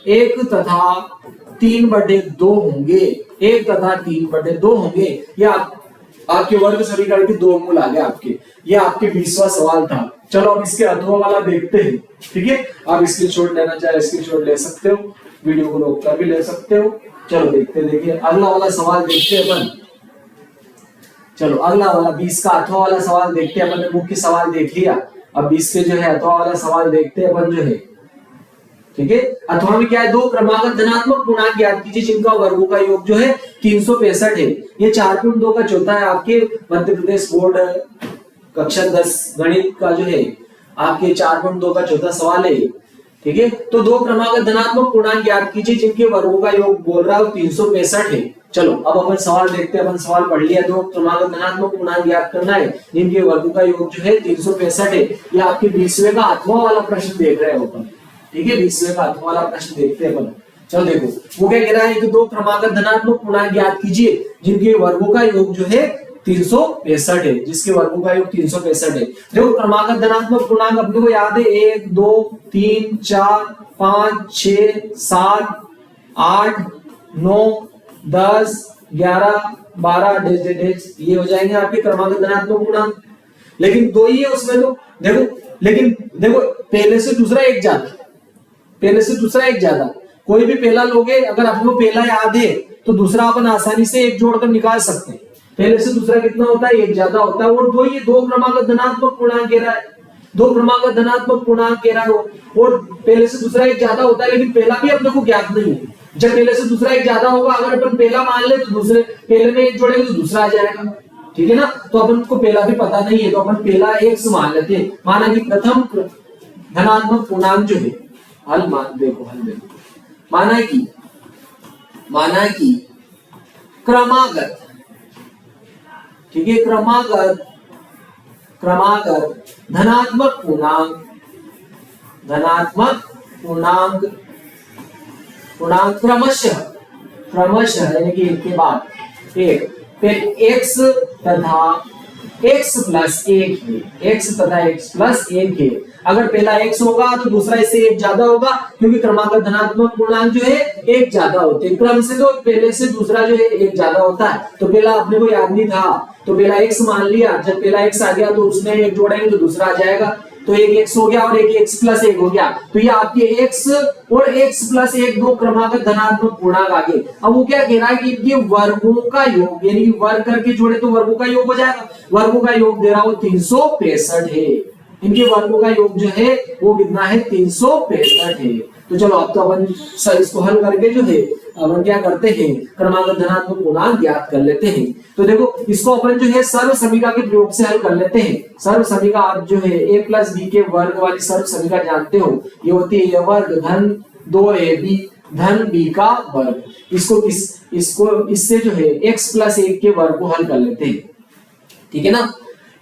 1 तथा 3/2 होंगे, 1 तथा 3/2 होंगे। या आपके वर्ग समीकरण के 2 मूल आ गए आपके, ये आपके 20वां सवाल था। चलो अब इसके अथवा वाला देखते हैं, ठीक है। आप स्क्रीनशॉट लेना चाहे स्क्रीनशॉट ले सकते हो, वीडियो को रोक कर भी ले सकते हो। चलो देखिए अगला वाला सवाल देखते हैं अपन। चलो अगला वाला 20 का अथवा वाला सवाल देखते हैं अपन ने, मुख्य सवाल देख लिया, अब 20 के जो है अथवा वाला सवाल देखते हैं अपन जो है, ठीक है। अथवा में क्या है, 2 क्रमागत धनात्मक पूर्णांक ज्ञात कीजिए जिनका वर्गों का योग जो है 365 है। ये 4.2 का चौथा है आपके मध्य प्रदेश बोर्ड कक्षा 10 गणित का जो है आपके 4.2 का चौथा सवाल है, ठीक है। तो 2 क्रमागत धनात्मक पूर्णांक ज्ञात कीजिए जिनके वर्गों का योग बोल रहा है 365 है। चलो अब अपन सवाल देखते हैं, अपन सवाल पढ़ लिया, 2 क्रमागत धनात्मक पूर्णांक ज्ञात करना है जिनके वर्गों का योग जो है 365 है। ये आपके 20वें का अथवा वाला प्रश्न देख रहे हो अपन, ठीक है। 20वें का अथवा वाला प्रश्न देखते हैं अपन। चलो देखो वो क्या कह रहा है कि 2 क्रमागत धनात्मक पूर्णांक ज्ञात कीजिए जिनके वर्गों का योग जो है 365 है, जिसके वर्गों का योग 365 है। देखो क्रमागत धनात्मक पूर्णांक अपने को याद है 1 2 3 4 5 6 7 8 9 10 11 12 डेज ये हो जाएंगे आपके क्रमागत धनात्मक पूर्णांक। लेकिन 2 ही है उसमें तो देखो पहले से दूसरा एक ज्यादा, कोई भी पहला लोगे अगर आपको पहला याद है तो दूसरा अपन आसानी से एक जोड़कर निकाल सकते हैं। पहले से दूसरा कितना होता है, एक ज्यादा होता है। और 2 क्रमागत धनात्मक पूर्णांक कह रहा है, 2 क्रमागत धनात्मक पूर्णांक कह रहा है और पहले से दूसरा एक ज्यादा होता है, लेकिन पहला भी अपने को ज्ञात नहीं है। जब पहले से दूसरा एक ज्यादा होगा, अगर अपन पहला मान ले तो दूसरे पहले में एक जोड़ेंगे तो दूसरा आ जाएगा, ठीक है ना। तो अपन को पहला भी पता नहीं है तो अपन पहला x मान लेते हैं। माना कि प्रथम धनात्मक पूर्णांक जो है, हल देखो माना कि क्रमागत, ठीक है, क्रमागत धनात्मक पूर्णांक क्रमशः यानी कि एक के बाद एक, फिर x तथा x प्लस एक है। अगर पहला x होगा तो दूसरा इससे एक ज्यादा होगा, क्योंकि क्रमागत धनात्मक पूर्णांक जो है एक ज्यादा होते हैं। क्रम से तो पहले से दूसरा जो है एक ज्यादा होता है। तो पहला अपने को याद नहीं था तो पहला x मान लिया, जब पहला x आ गया तो उसमें एक जोड़ेंगे तो दूसरा आ जाएगा, तो एक x हो गया और एक x प्लस एक हो गया। तो ये आपके x और x प्लस एक दो क्रमागत धनात्मक पूर्णांक आ गए। अब वो क्या कह रहा है कि इनके वर्गों का योग, यानी वर्ग करके जोड़े तो वर्गों का योग हो जाएगा। वर्गों का योग दे रहा हूं 365 है। इनके वर्गों का योग जो है वो कितना है, 365 है। तो चलो अब तो अपन इसको हल करके जो है अपन क्या करते हैं, क्रमागत धनात्मक पूर्णांक ज्ञात कर लेते हैं। तो देखो इसको अपन जो है सर्व समीकरण के प्रयोग से हल कर लेते हैं। सर्व समीकरण आप जो है a प्लस बी के वर्ग वाली सर्व समीकरण जानते हो, ये होती है a वर्ग धन 2ab धन b का वर्ग। इसको इससे जो है x प्लस 1 के वर्ग को हल कर लेते हैं, ठीक है ना।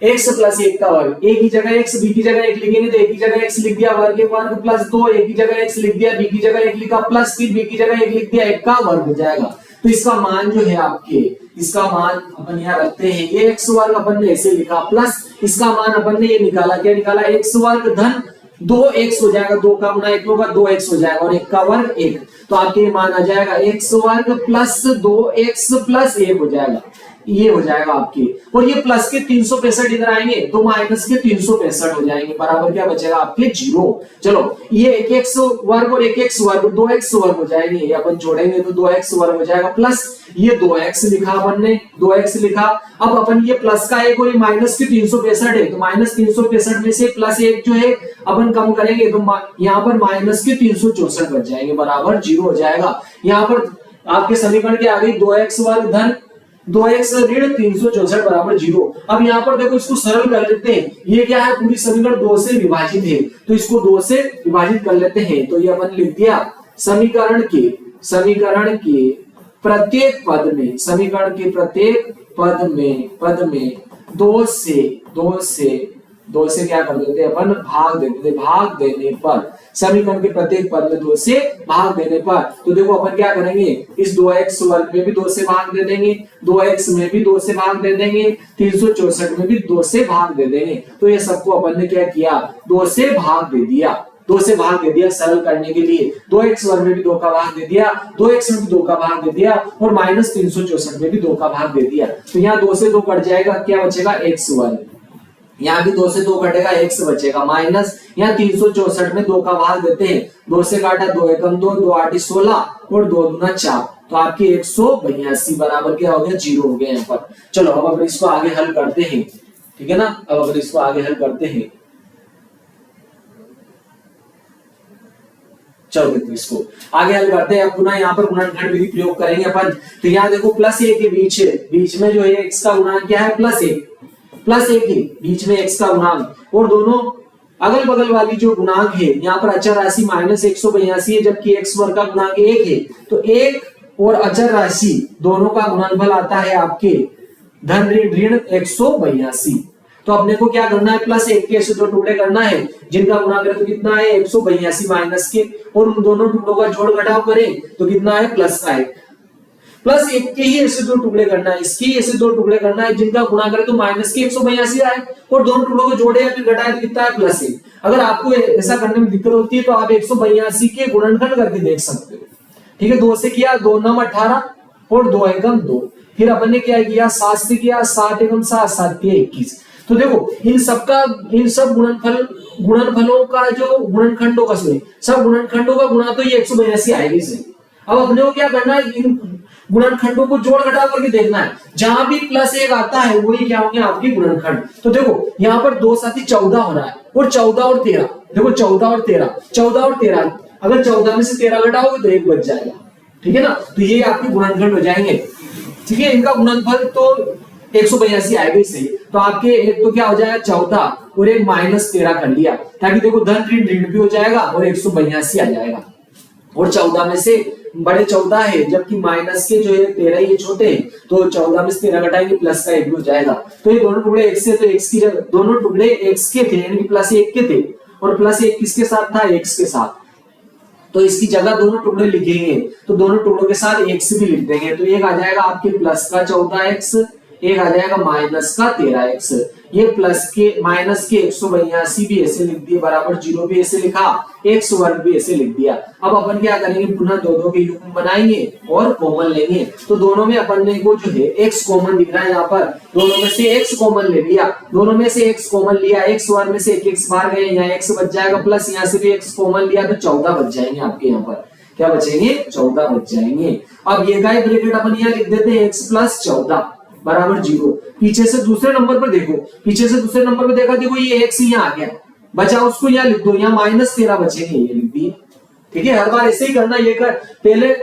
x प्लस 1 का वर्ग, a की जगह x b की जगह 1 लिखेंगे तो a की जगह x लिख दिया वर्ग प्लस 2, a की जगह x लिख दिया, b की जगह 1 लिखा प्लस, फिर b की जगह 1 लिख दिया, 1 का वर्ग हो जाएगा। तो इसका मान जो है आपके, इसका मान अपन यहाँ रखते हैं, ये x वर्ग अपन ने ऐसे लिखा प्लस इसका मान अपन ने ये निकाला, क्या निकाला, x वर्ग धन 2x हो जाएगा, 2 का गुना 1 होगा 2x हो जाएगा और 1 का वर्ग 1। तो आपके ये मान आ जाएगा x वर्ग प्लस 2x प्लस 1 हो जाएगा, ये हो जाएगा आपके। और ये प्लस के 365 इधर आएंगे तो माइनस के 365 हो जाएंगे, बराबर क्या बचेगा आपके 0। चलो ये 1x वर्ग और 1x वर्ग 2x वर्ग हो जाएंगे, ये अपन जोड़ेंगे तो 2x वर्ग हो जाएगा प्लस ये 2x लिखा अपन ने, 2x लिखा। अब अपन ये प्लस का 1 और ये माइनस के 365 है, तो माइनस 365 में से प्लस 1 जो है अपन कम करेंगे तो यहाँ पर माइनस के 364 बच जाएंगे, बराबर 0 हो जाएगा। यहाँ पर आपके समीकरण के आगे 2x वर्ग धन 2x ऋण 364 बराबर 0। अब यहाँ पर देखो इसको सरल कर लेते हैं, ये क्या है, पूरी समीकरण 2 से विभाजित है तो इसको 2 से विभाजित कर लेते हैं। तो ये अपन लिख दिया समीकरण के प्रत्येक पद में 2 से क्या कर देते हैं अपन, भाग देने पर समीकरण के प्रत्येक पद में 2 से भाग देने पर, तो देखो अपन क्या करेंगे, इस 2x वर्ग में भी 2 से भाग दे देंगे, 2x में भी 2 से भाग दे देंगे, 364 में भी 2 से भाग दे देंगे। तो ये सबको अपन ने क्या किया, 2 से भाग दे दिया सरल करने के लिए। 2x वर्ग में भी 2 का भाग दे दिया, 2x में भी 2 का भाग दे दिया और माइनस 364 में भी 2 का भाग दे दिया। तो यहाँ 2 से 2 कट जाएगा, क्या बचेगा, x वर्ग। यहाँ भी 2 से 2 कटेगा, x बचेगा माइनस, यहाँ 364 में 2 का भाग देते हैं, 2 से काटा 2 एकम 2, 2 8 16 और 2 दूना 4, तो आपके 182 बराबर क्या हो गया, 0 हो गया यहाँ पर। चलो अब अपन इसको आगे हल करते हैं, ठीक है ना। अब अपन इसको आगे हल करते हैं, चलो इसको आगे हल करते हैं। पुनः यहाँ पर गुणनखंड विधि प्रयोग करेंगे अपन। तो यहाँ देखो प्लस 1 के बीच में जो है x का गुणांक क्या है, प्लस 1 है, बीच में x का गुणांक, और दोनों अगल बगल वाली जो गुणांक है, यहाँ पर अचर राशि माइनस 182 है जबकि x वर्ग का गुणांक 1 है। तो 1 और अचर राशि दोनों का गुणनफल आता है आपके धन ऋण 182। तो अपने को क्या करना है, प्लस 1 के ऐसे 2 टुकड़े करना है जिनका गुणांक तो कितना है 182 माइनस के, और उन दोनों टुकड़ों का जोड़ घटाव करें तो कितना है, प्लस का 1। प्लस 1 के ही ऐसे 2 टुकड़े करना है, इसके ऐसे 2 टुकड़े करना है जिनका गुणा करें तो माइनस के 182 आए, और दोनों टुकड़ों को जोड़े या फिर घटाए तो कितना है, प्लस 1। अगर आपको ऐसा करने में दिक्कत होती है तो आप 182 के गुणनखंड करके देख सकते हो, ठीक है। 2 से किया, 2 9 18 और 2 एकम 2, फिर अपन ने क्या किया, 7 से किया, 7 एकम 7 7 के 21। तो देखो इन सब गुणनफलों का जो गुणनखंडों का सब गुणनखंडों का गुणा तो ये 182 आएगी से। अब अपने को क्या करना है, इन गुणनखंडों को जोड़ घटाव करके देखना है, जहां भी प्लस 1 आता है वही क्या होंगे आपके गुणनखंड। तो देखो यहाँ पर 2 साथी 14 हो रहा है, और 14 और 13, देखो 14 और 13, अगर 14 में से 13 घटाओगे तो 1 बच जाएगा, ठीक है ना। तो ये आपके गुणनखंड हो जाएंगे, ठीक है। इनका गुणनफल तो 182 आएगा सही। तो आपके एक तो क्या हो जाएगा 14 और एक -13 कर लिया, ताकि देखो धन ऋण ऋण भी हो जाएगा और 182 आ जाएगा। और 14 में से बड़े 14 है, जबकि माइनस के जो है 13 ये छोटे हैं, तो 14 में से 13 घटाएंगे प्लस का 1 भी हो जाएगा। तो ये दोनों टुकड़े x से, तो x की जगह दोनों टुकड़े x के थे, यानी कि +1 के थे, और +1 किसके साथ था, x के साथ। तो इसकी जगह दोनों टुकड़े लिखेंगे, तो दोनों टुकड़ों के साथ x भी लिख देंगे। तो एक आ जाएगा आपके प्लस का 14x, एक आ जाएगा माइनस का 13x। ये प्लस के माइनस के 182 भी ऐसे लिख दिए, बराबर 0 भी ऐसे लिखा, x वर्ग भी ऐसे लिख दिया। अब अपन क्या करेंगे, पुनः दो के युग्म बनाएंगे और कॉमन लेंगे। तो दोनों में अपन ने को जो है x कॉमन दिख रहा है यहाँ पर, दोनों में से x कॉमन ले लिया, दोनों में से x कॉमन लिया, x वर्ग में से एक x बाहर गए, यहाँ x बच जाएगा, प्लस यहाँ से भी x कॉमन लिया, तो 14 बच जाएंगे आपके यहाँ पर। क्या बचेंगे, 14 बच जाएंगे। अब ये का ब्रैकेट अपन यहाँ लिख देते हैं, x + 14 बराबर 0। पीछे से दूसरे नंबर पर देखो, पीछे से दूसरे नंबर पर देखा, देखो ये x यहाँ आ गया, बचा उसको यहाँ लिख दो, यहाँ -13 बचेंगे, ये लिख दिए। ठीक है, हर बार ऐसे ही करना, ये कर पहले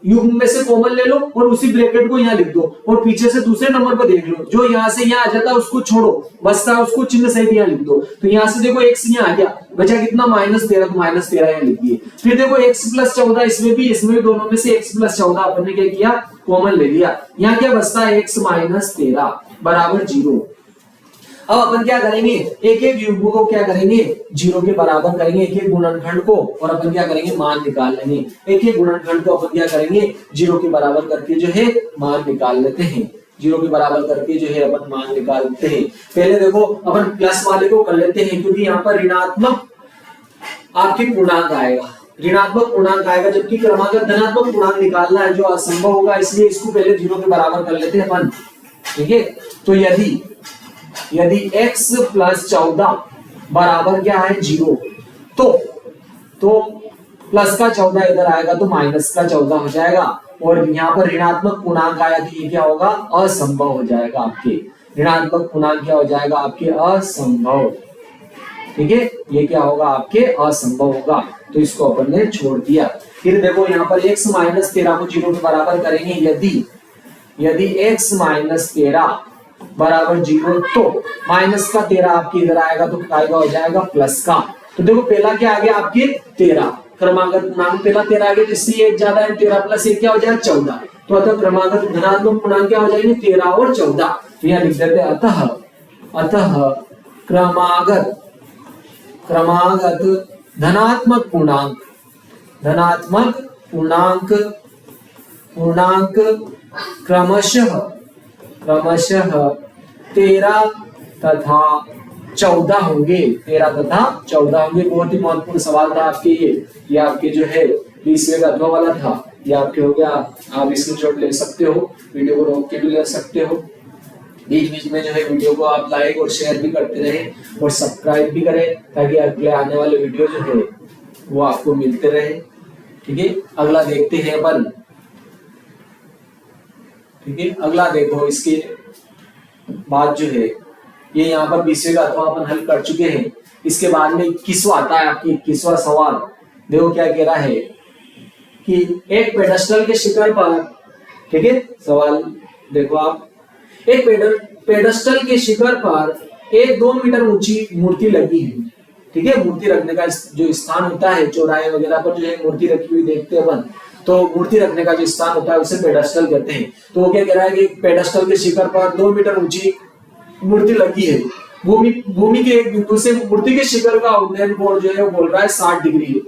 युग्म में से कॉमन ले लो और उसी ब्रैकेट को यहाँ लिख दो, और पीछे से दूसरे नंबर पर देख लो, जो यहाँ से यहाँ आ जाता है उसको छोड़ो, बचता है उसको चिन्ह सहित यहाँ लिख दो। तो यहाँ से देखो x यहाँ आ गया, बचा कितना, -13, तो -13 यहाँ लिख दिए। फिर देखो x + 14, इसमें भी दोनों में से x + 14 अपन ने क्या किया, कॉमन ले लिया। यहाँ क्या बचता है, x - 13 बराबर 0। अब अपन क्या करेंगे, एक एक युग्म को क्या करेंगे, 0 के बराबर करेंगे, एक एक गुणनखंड को, और अपन क्या करेंगे, मान निकाल लेंगे। एक एक गुणनखंड को अपन क्या करेंगे, 0 के बराबर करके जो है मान निकाल लेते हैं। 0 के बराबर करके जो है अपन मान निकालते हैं। पहले देखो अपन प्लस वाले को कर लेते हैं, क्योंकि यहाँ पर ऋणात्मक आपके पूर्णांक आएगा, ऋणात्मक पूर्णांक आएगा, जबकि क्रमागत धनात्मक पूर्णांक निकालना है जो असंभव होगा, इसलिए इसको पहले 0 के बराबर कर लेते हैं अपन। ठीक है, तो यदि x + 14 बराबर क्या है, 0, तो प्लस का 14 इधर आएगा तो माइनस का 14 हो जाएगा, और यहाँ पर ऋणात्मक पूर्णांक आया तो ये क्या होगा, असंभव हो जाएगा आपके। ऋणात्मक पूर्णांक क्या हो जाएगा आपके, असंभव। ठीक है, ये क्या होगा आपके, असंभव होगा, तो इसको अपन ने छोड़ दिया। फिर देखो यहाँ पर x - 13 को 0 के बराबर करेंगे, यदि x - 13 बराबर 0, तो माइनस का 13 आपके इधर आएगा तो आएगा हो जाएगा प्लस का। तो देखो पहला क्या आ गया आपके 13, क्रमागत पूर्णांक पहला 13 आ गया, इसलिए 1 ज्यादा है, 13 + 1 क्या हो जाएगा 14। तो अतः क्रमागत धनात्मक पूर्णांक क्या हो जाएंगे, 13 और 14। तो यहाँ लिख देते हैं अतः क्रमागत धनात्मक पूर्णांक क्रमशः 13 तथा 14 होंगे। 13 तथा 14 होंगे। बहुत ही महत्वपूर्ण सवाल था आपके ये आपके जो है 20वें का अथवा वाला था, ये आपके हो गया। आप स्क्रीनशॉट ले सकते हो, वीडियो को रोक के भी ले सकते हो। बीच बीच में जो है वीडियो को आप लाइक और शेयर भी करते रहें और सब्सक्राइब भी करें, ताकि अगले आने वाले वीडियो जो है वो आपको मिलते रहे। ठीक है, अगला देखते हैं अपन। ठीक है, अगला देखो, इसके बाद जो है ये यहाँ पर 20वें का अथवा अपन हल कर चुके हैं। इसके बाद में 21वां आता है आपकी 21वां सवाल। देखो क्या कह रहा है कि एक पेडस्टल के शिखर पर, ठीक है सवाल देखो आप, एक पेडस्टल के शिखर पर एक 2 मीटर ऊंची मूर्ति लगी है। ठीक है, मूर्ति रखने का जो स्थान होता है, चौराहे वगैरह पर जो है मूर्ति रखी हुई देखते हैं अपन, तो मूर्ति रखने का जो स्थान होता है उसे पेडस्टल कहते हैं। तो वो क्या कह रहा है कि पेडस्टल के शिखर पर 2 मीटर ऊंची मूर्ति लगी है। भूमि के एक बिंदु से मूर्ति के शिखर का उन्नयन कोण जो है वो बोल रहा है 60 डिग्री है।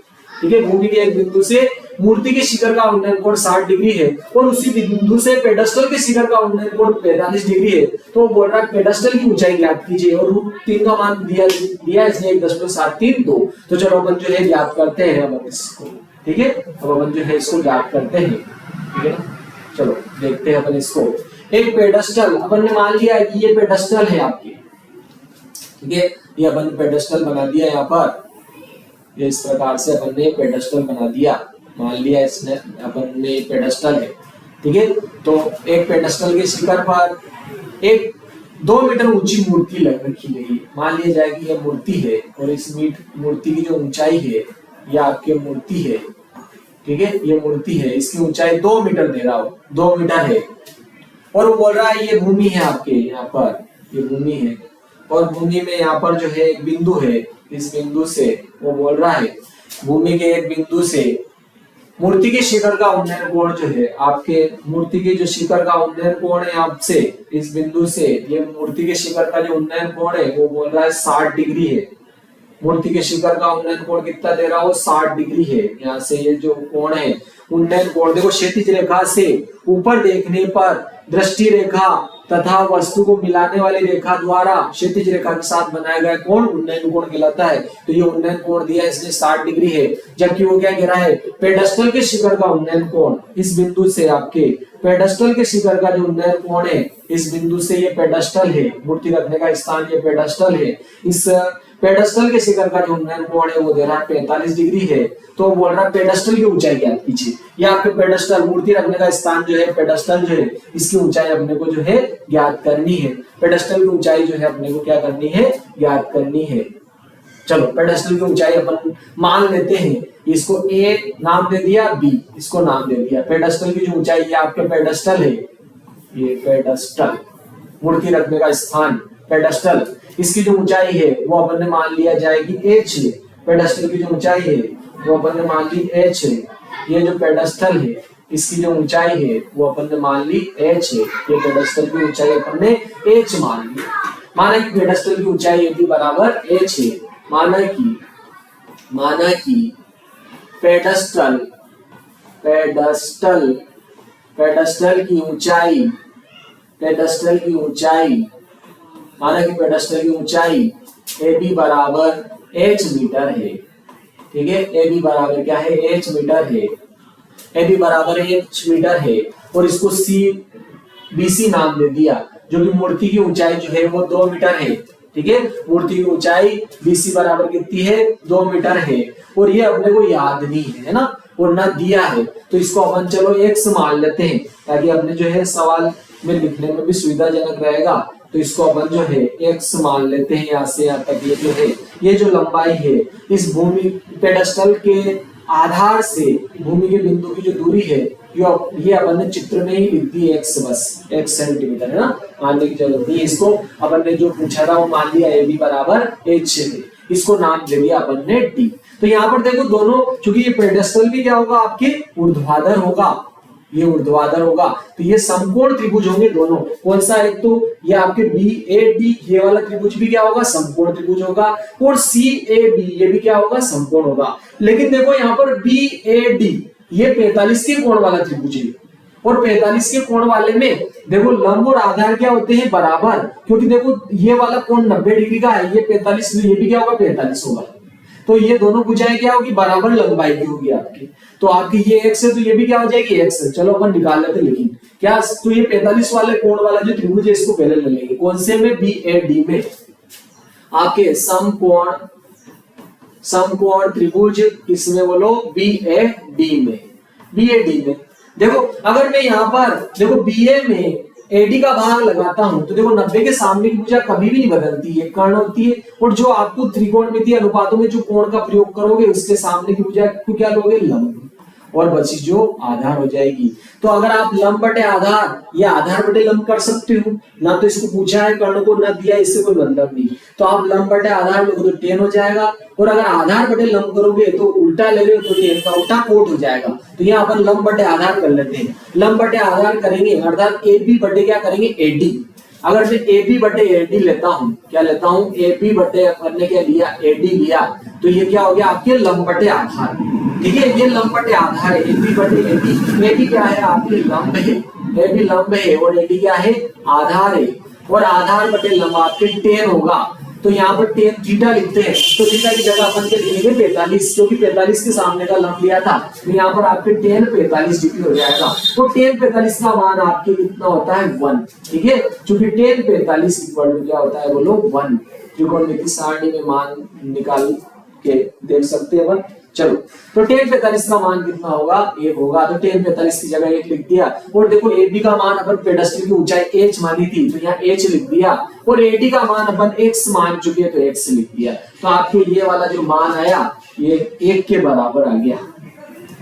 ठीक है, भूमि के एक बिंदु से मूर्ति के शिखर का उन्नयन कोण 60 डिग्री है, और उसी बिंदु से पेडस्टल के शिखर का उन्नयन कोण 45 डिग्री है। तो बोल रहा है पेडस्टल की ऊंचाई ज्ञात कीजिए, और √3 का मान दिया इसने 1.732। तो चलो अपन जो है ज्ञात करते हैं अब इसको। ठीक है, अब अपन जो है इसको ज्ञात करते हैं। ठीक है, चलो देखते हैं अपन इसको। एक पेडस्टल अपन ने मान लिया है कि ये पेडस्टल है आपके। ठीक है, ये अपन पेडस्टल बना दिया यहाँ पर, ये इस प्रकार से अपन ने पेडस्टल बना दिया, मान लिया इसने अपन ने पेडस्टल है। ठीक है, तो एक पेडस्टल के शिखर पर एक 2 मीटर ऊंची मूर्ति रखी गई। मान लिया जाए कि यह मूर्ति है, और इस मूर्ति की जो ऊंचाई है यह आपकी मूर्ति है। ठीक है, ये मूर्ति है, इसकी ऊंचाई 2 मीटर दे रहा हो, 2 मीटर है। और वो बोल रहा है ये भूमि है आपके, यहाँ पर ये भूमि है और भूमि में यहाँ पर जो है एक बिंदु है, इस बिंदु से वो बोल रहा है भूमि के एक बिंदु से मूर्ति के शिखर का उन्नयन कोण जो है आपके, मूर्ति के जो शिखर का उन्नयन कोण है आपसे इस बिंदु से ये मूर्ति के शिखर का जो उन्नयन कोण है वो बोल रहा है 60 डिग्री है। मूर्ति के शिखर का उन्नयन कोण कितना दे रहा हो, 60 डिग्री है। यहाँ से ये जो कोण है उन्नयन कोण, देखो क्षैतिज रेखा से ऊपर देखने पर दृष्टि रेखा तथा वस्तु को मिलाने वाली रेखा द्वारा क्षैतिज रेखा के साथ बनाया गया कोण उन्नयन कोण कहलाता है। तो ये उन्नयन कोण दिया इसने 60 डिग्री है। जबकि वो क्या कह रहा है, पेडस्टल के शिखर का उन्नयन कोण इस बिंदु से आपके पेडस्टल के शिखर का जो उन्नयन कोण है इस बिंदु से, ये पेडस्टल है, मूर्ति रखने का स्थान ये पेडस्टल है, इस पेडस्टल के शिखर का जो उन्नयन कोण है वो दे रहा है 45 डिग्री है। तो बोल रहा है पेडस्टल की ऊंचाई ज्ञात कीजिए। या आपके पेडस्टल मूर्ति रखने का स्थान जो है पेडस्टल जो है इसकी ऊंचाई अपने को जो है ज्ञात करनी है। पेडस्टल की ऊंचाई जो है अपने को क्या करनी है, ज्ञात करनी है। चलो पेडस्टल की ऊंचाई अपन मान लेते हैं, इसको ए नाम दे दिया, बी इसको नाम दे दिया। पेडस्टल की जो ऊंचाई है आपके पेडस्टल है, ये पेडस्टल मूर्ति रखने का स्थान पेडस्टल, इसकी जो ऊंचाई है वो अपन ने मान लिया जाएगी h है। पेडस्टल की जो ऊंचाई है वो अपन ने मान ली h है। ये जो पेडस्टल है इसकी जो ऊंचाई है वो अपन ने मान ली h है। ये पेडस्टल की ऊंचाई अपन ने h मान ली। माना कि पेडस्टल की ऊंचाई भी बराबर h है। माना कि पेडस्टल की ऊंचाई माना कि पेडस्टल की ऊंचाई ए बी बराबर h मीटर है। ठीक है, ए बी बराबर क्या है, h मीटर है। ए बी बराबर h मीटर है और इसको सी बी सी नाम दे दिया, जो कि मूर्ति की ऊंचाई जो है वो 2 मीटर है। ठीक है, मूर्ति की ऊंचाई BC बराबर कितनी है, 2 मीटर है। और ये अपने को याद नहीं है ना, और ना दिया है, तो इसको अपन चलो x मान लेते हैं ताकि अपने जो है सवाल में लिखने में भी सुविधाजनक रहेगा। तो इसको अपन जो है x मान लेते हैं। यहाँ से यहाँ तक ये जो है, ये जो लंबाई है इस भूमि पेडस्टल के आधार से भूमि के बिंदु की जो दूरी है ये अपन ने चित्र में ही लिख दी x, बस x सेंटीमीटर है ना, मानने की जरूरत नहीं। इसको अपन ने जो पूछा था वो मान लिया, AB बराबर h है, इसको नाम दे दिया अपन ने d। तो यहाँ पर देखो दोनों, चूंकि ये पेडस्टल भी क्या होगा आपके ऊर्ध्वाधर होगा, ये ऊर्ध्वाधर होगा, तो ये समकोण त्रिभुज होंगे दोनों। कौन सा, एक तो ये आपके BAD ये वाला त्रिभुज भी क्या होगा, समकोण त्रिभुज होगा, और CAB ये भी क्या होगा, समकोण होगा। लेकिन देखो यहाँ पर BAD ये 45 के कोण वाला त्रिभुज है, और 45 के कोण वाले में देखो लंब और आधार क्या होते हैं, बराबर। क्योंकि देखो ये वाला कोण 90 डिग्री का है, ये 45, ये भी क्या होगा, 45 होगा। तो ये दोनों भुजाएं क्या होगी, बराबर लंबाई की होगी आपकी। तो आपकी ये x है तो ये भी क्या हो जाएगी, x है। चलो अपन निकाल लेते, लेकिन क्या, तो ये 45 वाले कोण वाला जो त्रिभुज है इसको पहले ले लेंगे। कौन से में, BAD में, आपके समकोण त्रिभुज किसमें बोलो, BAD में। देखो अगर मैं यहाँ पर देखो BA में AD का भाग लगाता हूं तो देखो 90 के सामने की भुजा कभी भी नहीं बदलती है, कर्ण होती है। और जो आपको त्रिकोणमितीय अनुपातों में जो कोण का प्रयोग करोगे उसके सामने की भुजा को क्या लोगे, लंब, और बची जो आधार हो जाएगी। तो अगर आप लंब बटे आधार या आधार बटे लंब कर सकते हो ना, तो इसको पूछा है कर्ण को ना दिया, इससे कोई मतलब नहीं। तो आप लंब बटे आधार लोगे तो tan हो जाएगा, और अगर आधार बटे लंब करोगे तो उल्टा ले लो तो tan का उल्टा कोट हो जाएगा। तो यहाँ अपन लंब बटे आधार कर लेते हैं। लंब बटे आधार करेंगे अर्थात AB बटे क्या करेंगे, AD। अगर मैं AB बटे AD लेता हूँ, क्या लेता हूँ, AB बटे अपन ने क्या लिया, AD लिया, तो ये क्या हो गया आपके लंब बटे आधार। ठीक है, ये लंब बटे आधार है, AB बटे AD। AB क्या है आपके लंब है, AB लंब है, और AD क्या है, आधार है, और आधार बटे लंब आपके tan होगा। तो यहाँ पर tan थीटा लिखते हैं, तो थीटा की जगह अपन क्या लिखेंगे, 45, क्योंकि 45 के सामने का लंब लिया था। तो यहाँ पर आपके tan 45 डिग्री हो जाएगा। तो tan 45 का मान आपके कितना होता है, 1। ठीक है, क्योंकि tan 45 इक्वल टू क्या होता है, बोलो 1। त्रिकोणमिति सारणी में मान निकाल के देख सकते हैं। चलो, तो tan 45 का मान कितना होगा, 1 होगा। तो tan 45 की जगह 1 लिख दिया। और देखो AB का मान अपन पेडस्टल की ऊंचाई h मानी थी, तो यहाँ h लिख दिया, और AD का मान अपन x मान चुके हैं तो x लिख दिया। तो आपके ये वाला जो मान आया ये 1 के बराबर आ गया।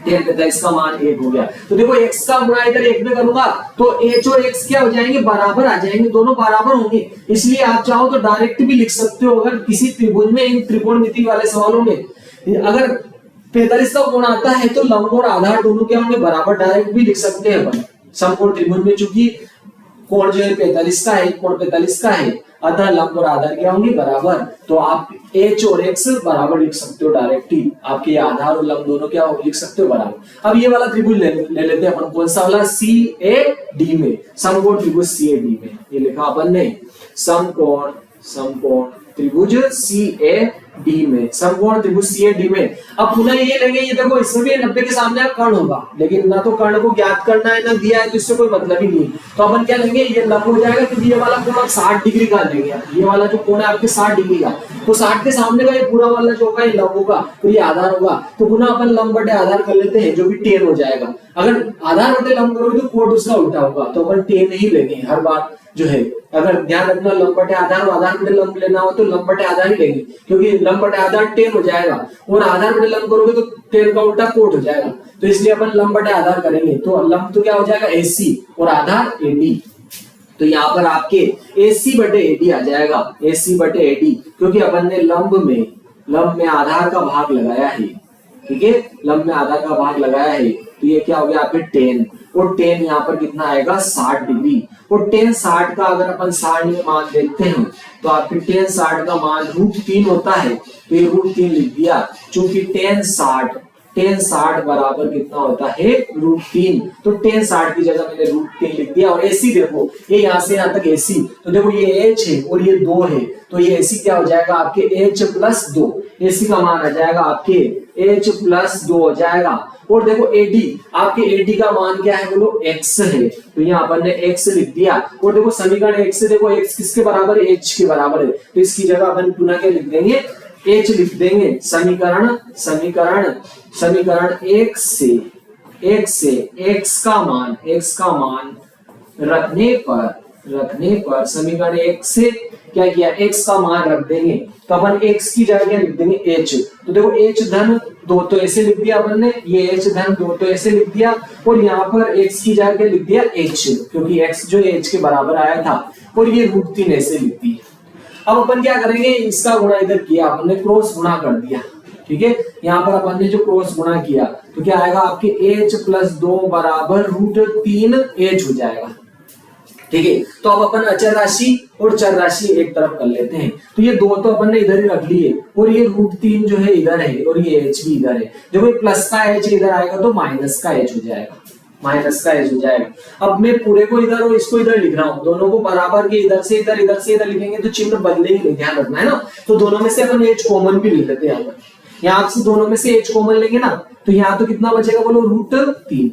tan 45 का मान 1 हो गया। तो देखो x का गुणा इधर 1 में करूंगा तो h और x क्या हो जाएंगे, बराबर आ जाएंगे, दोनों बराबर होंगे। इसलिए आप चाहो तो डायरेक्ट भी लिख सकते हो। अगर किसी त्रिभुज में, इन त्रिकोणमिति वाले सवालों में अगर 45 का कोण आता है तो लंब और आधार दोनों क्या होंगे, बराबर। डायरेक्ट भी लिख सकते हैं अपन समकोण त्रिभुज में, चूंकि कोण जो है 45 का है, कोण 45 का है, अतः लंब और आधार क्या होंगे, बराबर। तो आप h और x बराबर लिख सकते हो डायरेक्ट ही। आपके आधार और लंब दोनों क्या लिख सकते हो, बराबर। अब ये वाला त्रिभुज ले लेते हैं अपन, कौन सा वाला, CAD में, समकोण त्रिभुज CAD में। ये लिखा अपन ने समकोण त्रिभुज CAD में, समकोण त्रिभुज CAD में। अब पुनः ये लेंगे, ये देखो इसमें भी 90 के सामने कर्ण होगा, लेकिन ना तो कर्ण को ज्ञात करना है ना दिया है, तो इससे कोई मतलब ही नहीं। तो अपन क्या लेंगे, ये लंब हो जाएगा, क्योंकि ये वाला कोण आप 60 डिग्री का लेंगे। ये वाला जो कोण है आपके 60 डिग्री का, तो 60 के सामने का ये पूरा वाला जो होगा ये लंब होगा, तो ये आधार होगा। तो पुनः अपन लंब बटे आधार कर लेते हैं, जो भी tan हो जाएगा। अगर आधार बटे लंब करोगे तो कोण उसका उल्टा होगा, तो अपन tan ही लेंगे हर बार जो है। अगर ध्यान रखना, लंब बटे आधार और आधार बटे लंब लेना हो तो लंब बटे आधार ही लेंगे, क्योंकि लंब बटे आधार tan हो जाएगा और आधार बटे लंब करोगे तो tan का उल्टा कोट हो जाएगा। तो इसलिए अपन लंब बटे आधार करेंगे, तो लंब तो क्या हो जाएगा AC और आधार AD। तो यहाँ पर आपके AC बटे AD आ जाएगा, AC बटे AD, क्योंकि अपन ने लंब में आधार का भाग लगाया है, ठीक है, लंब में आधार का भाग लगाया है। तो ये क्या हो गया आपके tan, और tan यहाँ पर कितना आएगा, 60 डिग्री। और tan 60 का अगर अपन 60 में मान देखते हैं तो आपके tan 60 का मान √3 होता है, तो ये √3 लिख दिया, चूंकि tan 60 बराबर कितना होता है, √3। तो tan 60 की जगह मैंने √3 लिख दिया। और AC देखो, ये यहाँ से यहाँ तक AC, तो देखो ये H है और ये 2 है, तो ये AC क्या हो जाएगा आपके H+2। AC का मान आ जाएगा आपके H+2 हो जाएगा। और देखो AD, आपके AD का मान क्या है बोलो, x है, तो यहाँ अपन ने x लिख दिया। और देखो समीकरण x से, देखो x किसके बराबर है, h के बराबर है, तो इसकी जगह अपन पुनः क्या लिख देंगे, h लिख देंगे। समीकरण x से x का मान रखने पर समीकरण x से क्या किया, x का मान रख देंगे, तो अपन x की जगह क्या लिख देंगे, h। तो देखो h धन 2 तो ऐसे लिख दिया अपन ने, ये h धन 2 तो ऐसे लिख दिया, और यहाँ पर x की जगह क्या लिख दिया, h, क्योंकि x जो h के बराबर आया था, और ये √3 ऐसे लिख दी। अब अपन क्या करेंगे, इसका गुणा इधर किया अपन ने, क्रॉस गुणा कर दिया, ठीक है। यहाँ पर अपन ने जो क्रॉस गुणा किया तो क्या आएगा आपके H+2 बराबर √3h हो जाएगा, ठीक है। तो अब अपन अचर राशि और चर राशि एक तरफ कर लेते हैं। तो ये 2 तो अपन ने इधर ही रख लिए, और ये √3 जो है इधर है, और ये h भी इधर है। देखो प्लस का h इधर आएगा तो माइनस का h हो जाएगा, अब मैं पूरे को इधर और इसको इधर लिख रहा हूँ, दोनों को बराबर के इधर से इधर लिखेंगे तो चिन्ह बदलेंगे, ध्यान रखना है ना। तो दोनों में से अपन h कॉमन भी ले लेते हैं। यहाँ से दोनों में से h कॉमन लेंगे ना, तो यहाँ तो कितना बचेगा बोलो, √3,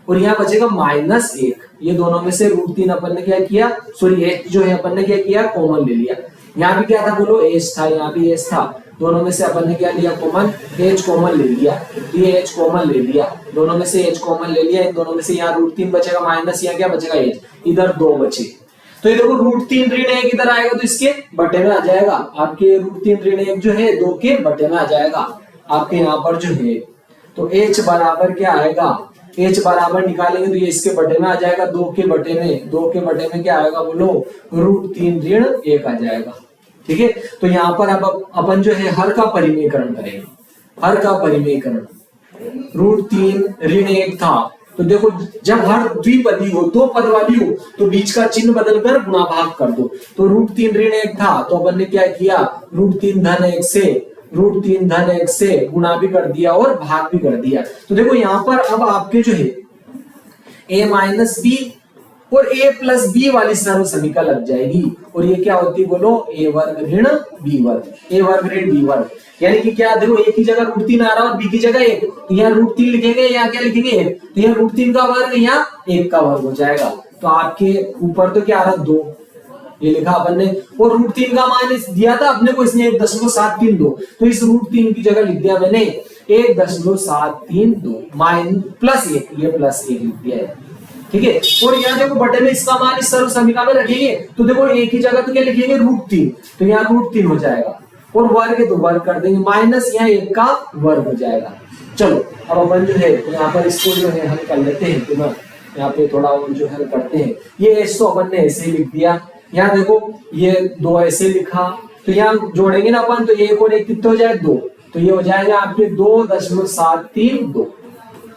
और यहाँ बचेगा -1। ये दोनों में से √3 अपन ने क्या किया, सॉरी h जो है अपन ने क्या किया, कॉमन ले लिया। यहाँ भी क्या था बोलो, h था, यहाँ भी h था, दोनों में से अपन ने क्या लिया, कॉमन, h कॉमन ले लिया। ये h कॉमन ले लिया, दोनों में से h कॉमन ले लिया, इन दोनों में से यहाँ √3 बचेगा, माइनस यहाँ क्या बचेगा, h, इधर 2 बचे। तो ये देखो √3 ऋण 1 इधर आएगा तो इसके बटे में आ जाएगा, आपके √3 ऋण 1 जो है 2 के बटे में आ जाएगा आपके यहाँ पर जो है। तो h बराबर क्या आएगा, h बराबर निकालेंगे तो ये इसके बटे में आ जाएगा, 2 के बटे में क्या आएगा बोलो, √3 ऋण 1 आ जाएगा, ठीक है। तो यहाँ पर अब अपन जो है हर का परिमेयकरण करेंगे, √3 ऋण 1 था, तो देखो जब हर द्विपदी हो, 2 पद वाली हो, तो बीच का चिन्ह बदलकर गुणा भाग कर दो। तो √3 ऋण 1 था, तो अपन ने क्या किया, √3 धन 1 से गुणा भी कर दिया और भाग भी कर दिया। तो देखो यहाँ पर अब आपके जो है a-b और a+b वाली सर्व समीकरण लग जाएगी, और ये क्या होती है बोलो, a वर्ग ऋण b वर्ग, यानी कि क्या देखो a की जगह √3 आ रहा है और b की जगह 1, तो यहाँ √3 लिखेंगे, यहाँ क्या लिखेंगे 1, तो यहाँ √3 का वर्ग, यहाँ 1 का वर्ग हो जाएगा। तो आपके ऊपर तो क्या आ रहा, 2, ये लिखा अपन ने, और √3 का मान दिया था अपने को इसने 1.732, तो इस √3 की जगह लिख दिया मैंने 1.732 +1, ये +1 लिख दिया है, ठीक है। और यहाँ देखो बटे में इसका मान इस सर्व समीकरण में रखेंगे, तो देखो a की जगह तो क्या लिखेंगे, √3, तो यहाँ √3 हो जाएगा, और वर्ग है तो वर्ग कर देंगे, माइनस यहाँ 1 का वर्ग हो जाएगा, चलो अब अपन जो है यहाँ पर इसको जो है हल कर लेते हैं, तो ना यहाँ पे थोड़ा और जो हल करते हैं। ये एस तो अपन ने ऐसे ही लिख दिया, यहाँ देखो ये 2 ऐसे लिखा, तो यहाँ जोड़ेंगे ना अपन, तो 1 और 1 कितने हो जाए 2, तो ये हो जाएगा आपके 2.732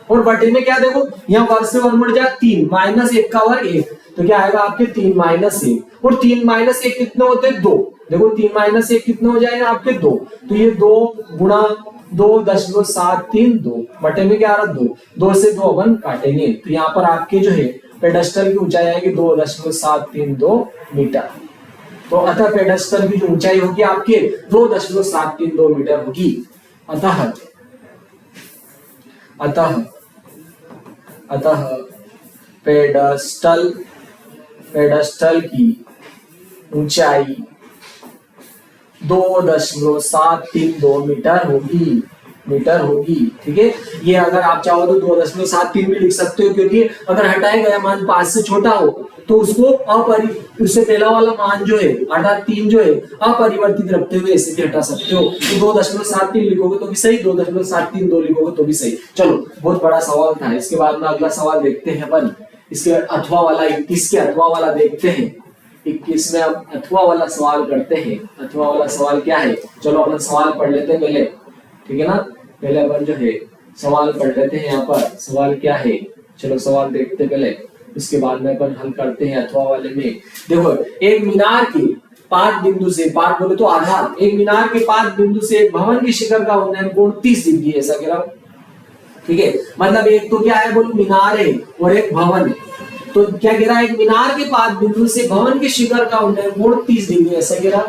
और बटे में क्या देखो यहाँ वर्ग से वर्गमूल जाए 3 माइनस 1 का वर्ग 1, तो क्या आएगा आपके 3 माइनस 1 और 3 माइनस 1 कितने होते हैं 2, देखो 3 माइनस 1 कितने हो जाएगा आपके 2, तो ये 2 गुणा 2.732 बटे में क्या आ रहा 2, 2 से 2 अपन काटेंगे, तो यहाँ पर आपके जो है पेडस्टल की ऊंचाई आएगी 2.732 मीटर। तो अतः पेडस्टल की जो ऊंचाई होगी आपके 2.732 मीटर होगी। अतः अतः अतः पेडस्टल की ऊंचाई 2.732 मीटर होगी, ठीक है। ये अगर आप चाहो तो 2.73 भी लिख सकते हो, क्योंकि अगर हटाया गया मान 5 से छोटा हो तो उसको उससे पहला वाला मान जो है अर्थात 3 जो है अपरिवर्तित रखते हुए ऐसे भी हटा सकते हो, तो 2.73 लिखोगे तो भी सही, 2.732 लिखोगे तो भी सही। चलो बहुत बड़ा सवाल था, इसके बाद में अगला सवाल देखते हैं अपन, इसके अथवा वाला 21 के अथवा वाला देखते हैं। 21 में अब अथवा वाला सवाल करते हैं। अथवा वाला सवाल क्या है, चलो अपन सवाल पढ़ लेते हैं पहले, ठीक है ना। पहले अपन जो है सवाल पढ़ लेते हैं, यहाँ पर सवाल क्या है, चलो सवाल देखते पहले, इसके बाद में अपन हल करते हैं। अथवा वाले में देखो एक मीनार के पाद बिंदु से, पाद बोले तो आधार, एक मीनार के पाद बिंदु से भवन की शिखर का उन्नयन कोण 30 डिग्री ऐसा कह रहा हूं, ठीक है। मतलब एक तो क्या है बोलो मीनार है और एक भवन है, तो क्या कह रहा है एक मीनार के पाद बिंदु से भवन के शिखर का उन्नयन कोण 30 डिग्री ऐसा कह रहा,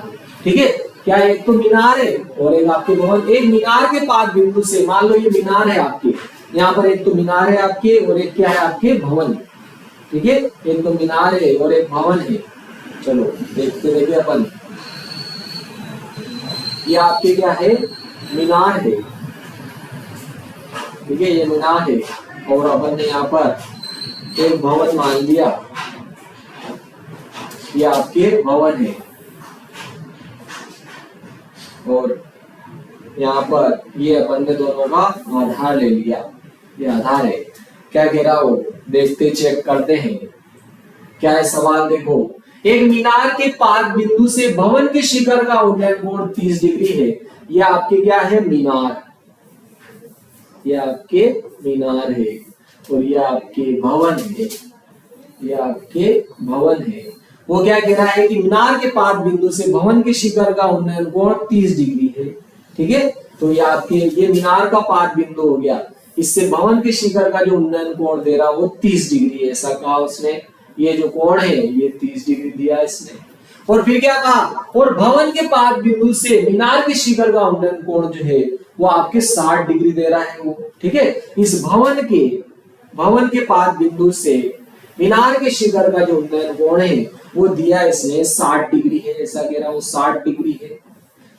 ठीक है। क्या एक तो मीनार है और एक आपके भवन, एक मीनार के पाद बिंदु से, मान लो ये मीनार है आपके, यहाँ पर एक तो मीनार है आपके और एक क्या है आपके भवन, ठीक है। एक तो मीनार है और एक भवन है। चलो देखते देखिए अपन, ये आपके क्या है मीनार है, ठीक है, ये मीनार है और अपन ने यहाँ पर एक भवन मान लिया, ये आपके भवन है और यहाँ पर ये अपन ने दोनों का आधार ले लिया, ये आधार है। क्या कह रहा हो देखते चेक करते हैं क्या है सवाल, देखो एक मीनार के पाद बिंदु से भवन के शिखर का उन्नयन कोण 30 डिग्री है। ये आपके क्या है मीनार, ये आपके मीनार है और ये आपके भवन है, ये आपके भवन है। वो क्या कह रहा है कि मीनार के पाद बिंदु से भवन के शिखर का उन्नयन कोण 30 डिग्री है, ठीक है। तो ये आपके ये मीनार का पाद बिंदु हो गया, इससे भवन के शिखर का जो उन्नयन कोण दे रहा वो 30 डिग्री है ऐसा कहा उसने। ये जो कोण है ये 30 डिग्री दिया इसने, और फिर क्या कहा, और भवन के पाद बिंदु से मीनार के शिखर का उन्नयन कोण जो है वो आपके 60 डिग्री दे रहा है वो, ठीक है। इस भवन के पाद बिंदु से मीनार के शिखर का जो उन्नयन कोण है वो दिया इसने 60 डिग्री है ऐसा कह रहा हूं, 60 डिग्री है,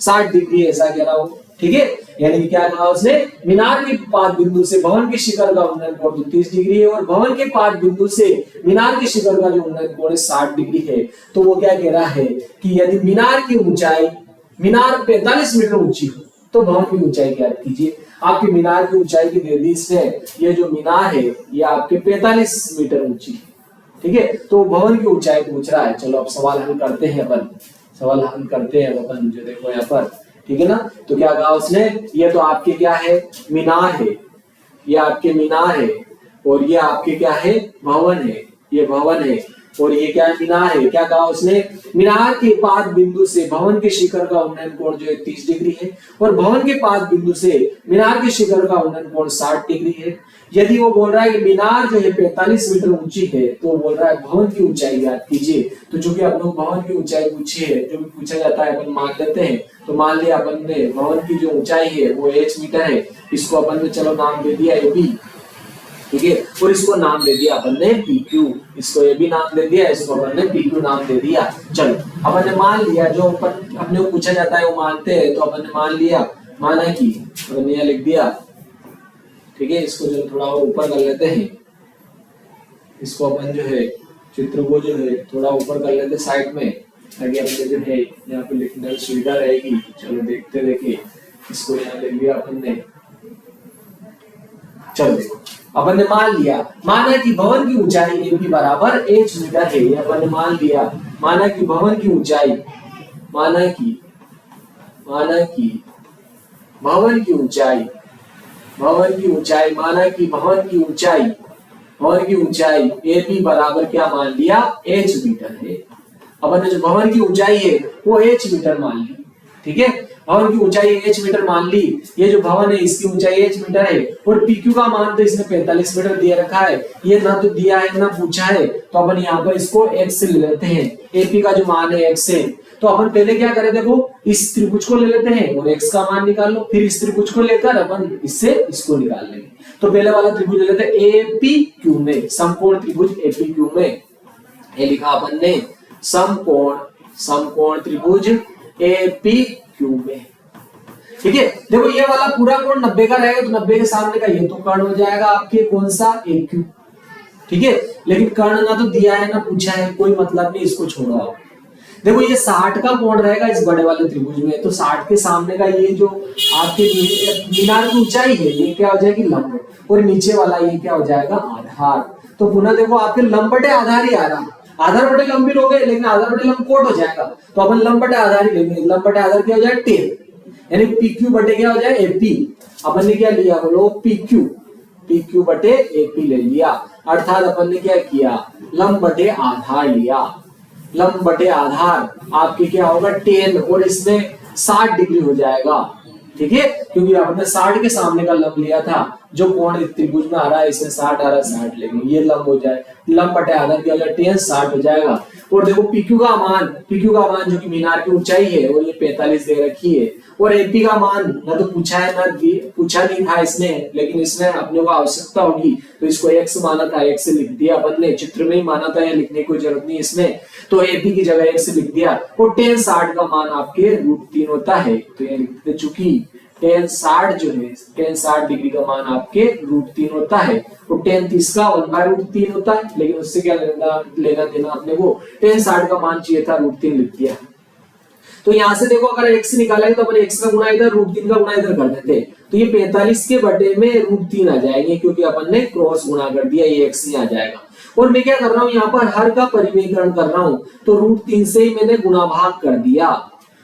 60 डिग्री ऐसा कह रहा हूं, ठीक है। यानी क्या कहा उसने, मीनार के पाद बिंदु से भवन के शिखर का उन्नयन कोण 30 डिग्री है और भवन के पाद बिंदु से मीनार के शिखर का जो उन्नयन कोण 60 डिग्री है। तो वो क्या कह रहा है कि यदि मीनार की ऊंचाई, मीनार 45 मीटर ऊंची हो तो भवन की ऊंचाई ज्ञात कीजिए। आपकी मीनार की ऊंचाई की दे दी इसने, ये जो मीनार है ये आपके 45 मीटर ऊंची है, ठीक है। तो भवन की ऊंचाई पूछ रहा है। चलो अब सवाल हल करते हैं अपन, सवाल हल करते हैं अपन, जो देखो यहाँ पर, ठीक है ना। तो क्या कहा उसने, ये तो आपके क्या है मीनार है, ये आपके मीनार है और ये आपके क्या है भवन है, ये भवन है और ये क्या है मीनार है। क्या कहा उसने, मीनार के पाद बिंदु से भवन के शिखर का उन्नयन कोण जो है 30 डिग्री है और भवन के पाद बिंदु से मीनार के शिखर का उन्नयन कोण 60 डिग्री है। यदि वो बोल रहा है कि मीनार जो है 45 मीटर ऊंची है तो वो बोल रहा है भवन की ऊंचाई ज्ञात कीजिए। तो चूंकि आप लोग भवन की ऊंचाई पूछी है, जो भी पूछा जाता है अपन मान लेते हैं। तो मान लिया अपन ने भवन की जो ऊंचाई है वो h मीटर है, इसको अपन ने चलो नाम दे दिया ab, ठीक है। और इसको नाम दे दिया अपन ने pq, इसको ये भी नाम दे दिया, इसको अपन ने pq नाम दे दिया। चलो अपन ने मान लिया, जो अपन अपने को पूछा जाता है वो मानते हैं, तो अपन ने मान लिया, माना कि अपन ने लिख दिया, ठीक है। इसको जो थोड़ा और ऊपर कर लेते हैं, इसको अपन जो है चित्र को जो है थोड़ा ऊपर कर लेते साइड में, ताकि अपने जो है यहाँ पे लिखने में सुविधा रहेगी। चलो देखते देखिए, इसको यहाँ लिख दिया अपन ने, चलो देखो, अपन ने मान लिया, माना कि भवन की ऊंचाई एबी बराबर h मीटर है। ये अपन ने मान लिया, माना कि भवन की ऊंचाई, माना कि भवन की ऊंचाई, माना कि भवन की ऊंचाई एबी बराबर क्या मान लिया, h मीटर है। अपन ने जो भवन की ऊंचाई है वो h मीटर मान ली, ठीक है। भवन की ऊंचाई h मीटर मान ली, ये जो भवन है इसकी ऊंचाई h मीटर है, और PQ का मान तो इसने 45 मीटर दिया रखा है, ये ना तो दिया है ना पूछा है, तो अपन यहाँ पर इसको x से ले लेते हैं। AP का जो मान है x है, तो अपन पहले क्या करें, देखो इस त्रिभुज को ले लेते हैं और x का मान निकाल लो, फिर इस त्रिभुज को लेकर अपन इससे इसको निकाल लेंगे। तो पहले वाला त्रिभुज ले लेते हैं APQ में, समकोण त्रिभुज APQ में, ये लिखा अपन ने समकोण त्रिभुज APQ में, ठीक है। देखो ये वाला पूरा कोण 90 का रहेगा, तो 90 के सामने का ये तो कर्ण हो जाएगा आपके कौन सा, AQ, ठीक है। लेकिन कर्ण ना तो दिया है ना पूछा है, कोई मतलब नहीं, इसको छोड़ो आप। देखो ये 60 का कोण रहेगा इस बड़े वाले त्रिभुज में, तो 60 के सामने का ये जो आपके मीनार की ऊंचाई है ये क्या हो जाएगी, लंब, और नीचे वाला ये क्या हो जाएगा, आधार। तो पुनः देखो आपके लंब बटे आधार ही आ रहा, आधार बटे लंब भी लोगे, लेकिन आधार बटे लंब कोट हो जाएगा, तो अपन लंब बटे आधार ही लेंगे। लंब बटे आधार क्या हो जाएगा, 10, यानी PQ बटे क्या हो जाएगा, AP। अपन ने क्या लिया बोलो, PQ बटे AP ले लिया, अर्थात अपन ने क्या किया, लंब बटे आधार लिया। लंब बटे आधार आपके क्या होगा, 10, और इसमें 60 डिग्री हो जाएगा, ठीक है, क्योंकि आपने 60 के सामने का लंब लिया था, जो कोण त्रिभुज में आ रहा है इसमें 60 आ रहा है, 60 लेंगे, ये लंब हो जाए, लंब बटे आधार क्या हो जाएगा, 10, 60 हो जाएगा। और देखो PQ का मान जो कि मीनार की ऊंचाई है, और ये 45 दे रखी है, और AP का मान ना तो पूछा है ना पूछा नहीं था इसने, लेकिन इसमें अपने को आवश्यकता होगी तो इसको x माना था, x से लिख दिया अपन ने, चित्र में ही माना था, या लिखने की कोई जरूरत नहीं इसमें, तो AP की जगह x से लिख दिया। और tan 60 का मान आपके √3 होता है, तो ये लिख देते, चूंकि tan 60 जो है, tan 60 डिग्री का मान आपके √3 होता है, और tan 30 का 1/√3 होता है, लेकिन उससे क्या लेना देना अपने को, tan 60 का मान चाहिए था, √3 लिख दिया। तो यहां से देखो अगर x निकालेंगे तो अपन x का गुणा इधर, √3 का गुणा इधर कर देते, तो ये 45 के बटे में √3 आ जाएंगे, क्योंकि अपन ने क्रॉस गुणा कर दिया, ये x नहीं आ जाएगा। और मैं क्या कर रहा हूं, यहाँ पर हर का परिमेयकरण कर रहा हूं, तो √3 से ही मैंने गुणा भाग कर दिया,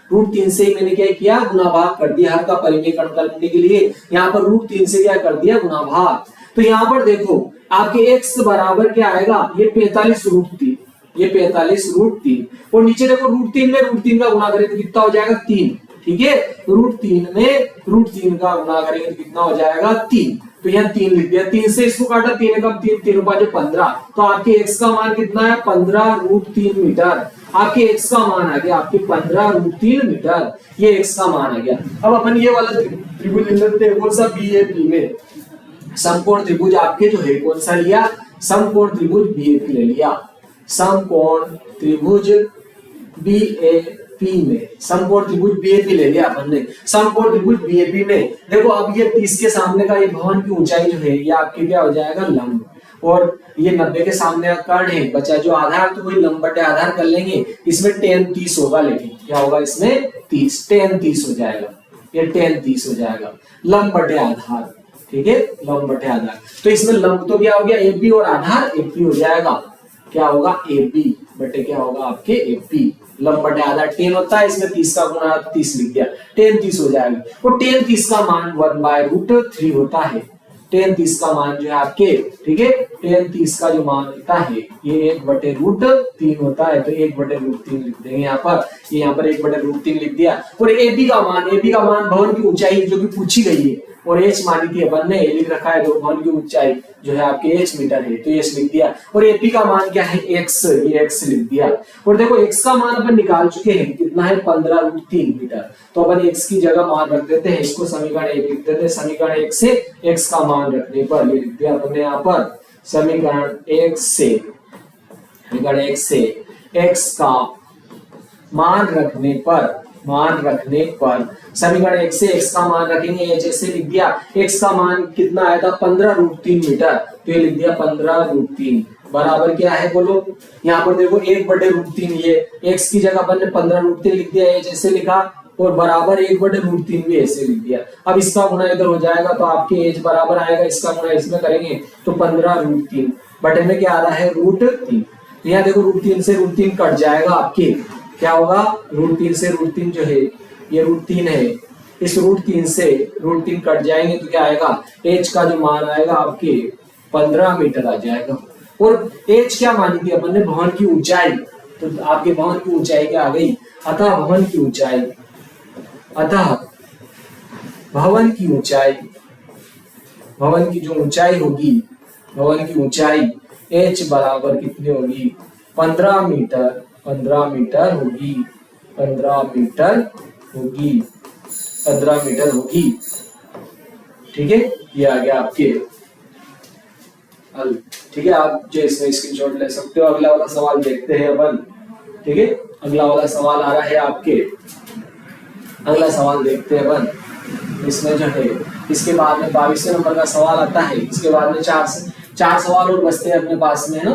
√3 से ही मैंने क्या किया, गुणा भाग कर दिया। हर का परिमेयकरण करने के लिए यहाँ पर √3 से क्या कर दिया, गुणा भाग। तो यहाँ पर देखो आपके x बराबर क्या आएगा, ये 45 √3, ये 45 √3, और नीचे देखो √3 में √3 का गुणा करें तो कितना हो जाएगा, 3, ठीक है। √3 में √3 का गुणा करेंगे तो कितना हो जाएगा, 3, तो यहाँ 3 लिख दिया, 3 से इसको काटा, 3 का 3 5 15, तो आपके x का मान कितना है, 15√3 मीटर। आपके x का मान आ गया आपके 15√3 मीटर, ये x का मान आ गया। अब अपन ये वाला त्रिभुज ले लेते हैं, कौन सा, BAP में, समकोण त्रिभुज आपके जो है कौन सा लिया, समकोण त्रिभुज BAP ले लिया, समकोण त्रिभुज BAP में, समकोण त्रिभुज BAP ले लिया अपन ने। समकोण त्रिभुज BAP में देखो अब ये 30 के सामने का ये भवन की ऊंचाई जो है ये आपके क्या हो जाएगा, लंब, और ये 90 के सामने का कर्ण है, बचा जो आधार, तो वही लंब बटे आधार कर लेंगे, इसमें tan 30 होगा, लेकिन क्या होगा इसमें, 30, tan 30 हो जाएगा, ये tan 30 हो जाएगा, लंब बटे आधार, ठीक है, लंब बटे आधार। तो इसमें लंब तो क्या हो गया, AP, और आधार AP हो जाएगा, क्या होगा, AB बटे क्या होगा आपके AP, लंब बटे आधार 10 होता है, इसमें 30 का गुणा 30 लिख दिया, tan 30 हो जाएगा। और tan 30 का मान 1/√3 होता है, tan 30 का मान जो है आपके, ठीक है, tan 30 का जो मान होता है ये 1/√3 होता है, तो 1/√3 लिख देंगे यहाँ पर, ये यहाँ पर 1/√3 लिख दिया। और AP का मान भवन की ऊंचाई जो कि पूछी गई है, और h मानी थी अपन ने, लिख रखा है, तो भवन की ऊंचाई जो है आपके h मीटर है, तो h लिख दिया। और AP का मान क्या है, x, ये x लिख दिया। और देखो x का मान अपन निकाल चुके हैं, कितना है, 15√3 मीटर, तो अपन x की जगह मान रख देते हैं, इसको समीकरण 1 लिख देते हैं। समीकरण 1 से x का मान रखने पर ये लिख दिया अपन ने यहाँ पर, समीकरण 1 से x का मान रखने पर समीकरण 1 से x का मान रखेंगे, ये जैसे लिख दिया, x का मान कितना आया था, 15√3 मीटर, तो ये लिख दिया 15√3 बराबर क्या है बोलो, यहाँ पर देखो 1/√3, ये x की जगह अपन ने 15√3 लिख दिया, ये जैसे लिखा और बराबर 1/√3 भी ऐसे लिख दिया। अब इसका गुना इधर हो जाएगा तो आपके एच बराबर आएगा, इसका गुना इसमें करेंगे तो 15√3 बटे में क्या आ रहा है √3। यहाँ देखो √3 से √3 कट जाएगा, आपके क्या होगा √3 से √3 जो है ये √3 है, इस √3 से √3 कट जाएंगे तो क्या आएगा एच का जो मान आएगा आपके 15 मीटर आ जाएगा। और एच क्या मानी थी अपन ने भवन की ऊंचाई, तो आपके भवन की ऊंचाई क्या आ गई, अतः भवन की ऊंचाई, अतः भवन की ऊंचाई, भवन की जो ऊंचाई होगी, भवन की ऊंचाई एच बराबर कितनी होगी 15 मीटर, 15 मीटर होगी, 15 मीटर होगी, 15 मीटर होगी। ठीक है, ये आ गया आपके हल। ठीक है, आप जो इसमें स्क्रीनशॉट ले सकते हो। अगला वाला सवाल देखते हैं अपन। ठीक है, अगला वाला सवाल आ रहा है आपके, अगला सवाल देखते हैं अपन। इसमें जो है इसके बाद में 22वें नंबर का सवाल आता है, इसके बाद में चार सवाल और बचते हैं अपने पास में ना,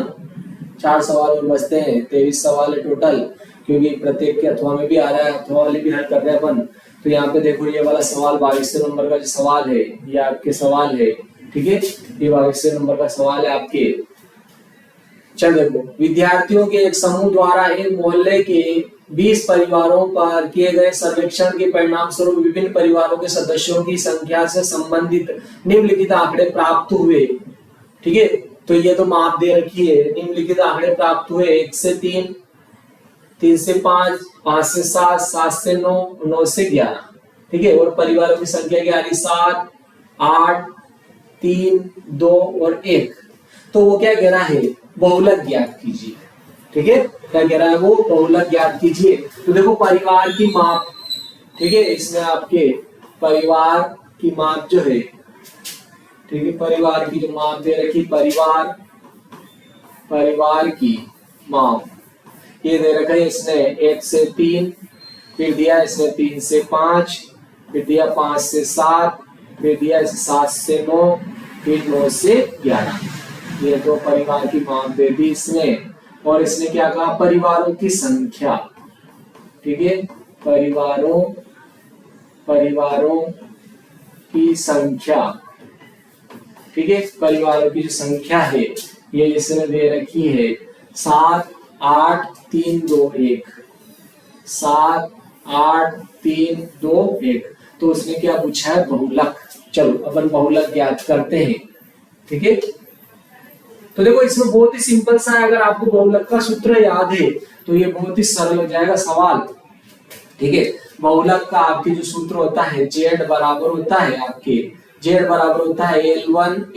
4 सवाल और बचते हैं, 23 सवाल है टोटल, क्योंकि प्रत्येक के अथवा में भी आ रहा है, अथवा वाले भी हल कर रहे हैं अपन। तो यहाँ पे देखो ये वाला सवाल 22वें नंबर का जो सवाल है ये आपके सवाल है। ठीक है, ये 22वें नंबर का सवाल है आपके। चल देखो, विद्यार्थियों के एक समूह द्वारा एक मोहल्ले के 20 परिवारों पर किए गए सर्वेक्षण के परिणाम स्वरूप विभिन्न परिवारों के सदस्यों की संख्या से संबंधित निम्नलिखित आंकड़े प्राप्त हुए। ठीक है, तो ये तो माप दे रखी है, निम्नलिखित आंकड़े प्राप्त हुए 1 से 3, 3 से 5, 5 से 7, 7 से 9, 9 से 11। ठीक है, और परिवारों की संख्या क्या आ रही 7, 8, 3, 2 और 1। तो वो क्या कह रहा है बहुलक ज्ञात कीजिए। ठीक है, क्या कह रहा है वो बहुलक ज्ञात कीजिए। तो देखो परिवार की माप, ठीक है, इसमें आपके परिवार की माप जो है, ठीक है, परिवार की जो माप दे रखी, परिवार की माप ये दे रखा है इसने 1 से 3, फिर दिया इसने 3 से 5, फिर दिया 5 से 7, फिर दिया इसे 7 से 9, फिर 9 से 11। ये तो परिवार की माप दे दी इसने। और इसने क्या कहा परिवारों की संख्या। ठीक है, परिवारों की संख्या। ठीक है, परिवारों की जो संख्या है ये इसने दे रखी है 7, 8, 3, 2, 1, 7, 8, 3, 2, 1। तो उसने क्या पूछा है बहुलक। चलो अपन बहुलक ज्ञात करते हैं। ठीक है, तो देखो इसमें बहुत ही सिंपल सा है, अगर आपको बहुलक का सूत्र याद है तो ये बहुत ही सरल हो जाएगा सवाल। ठीक है, बहुलक का आपके जो सूत्र होता है z बराबर होता है आपके, z बराबर होता है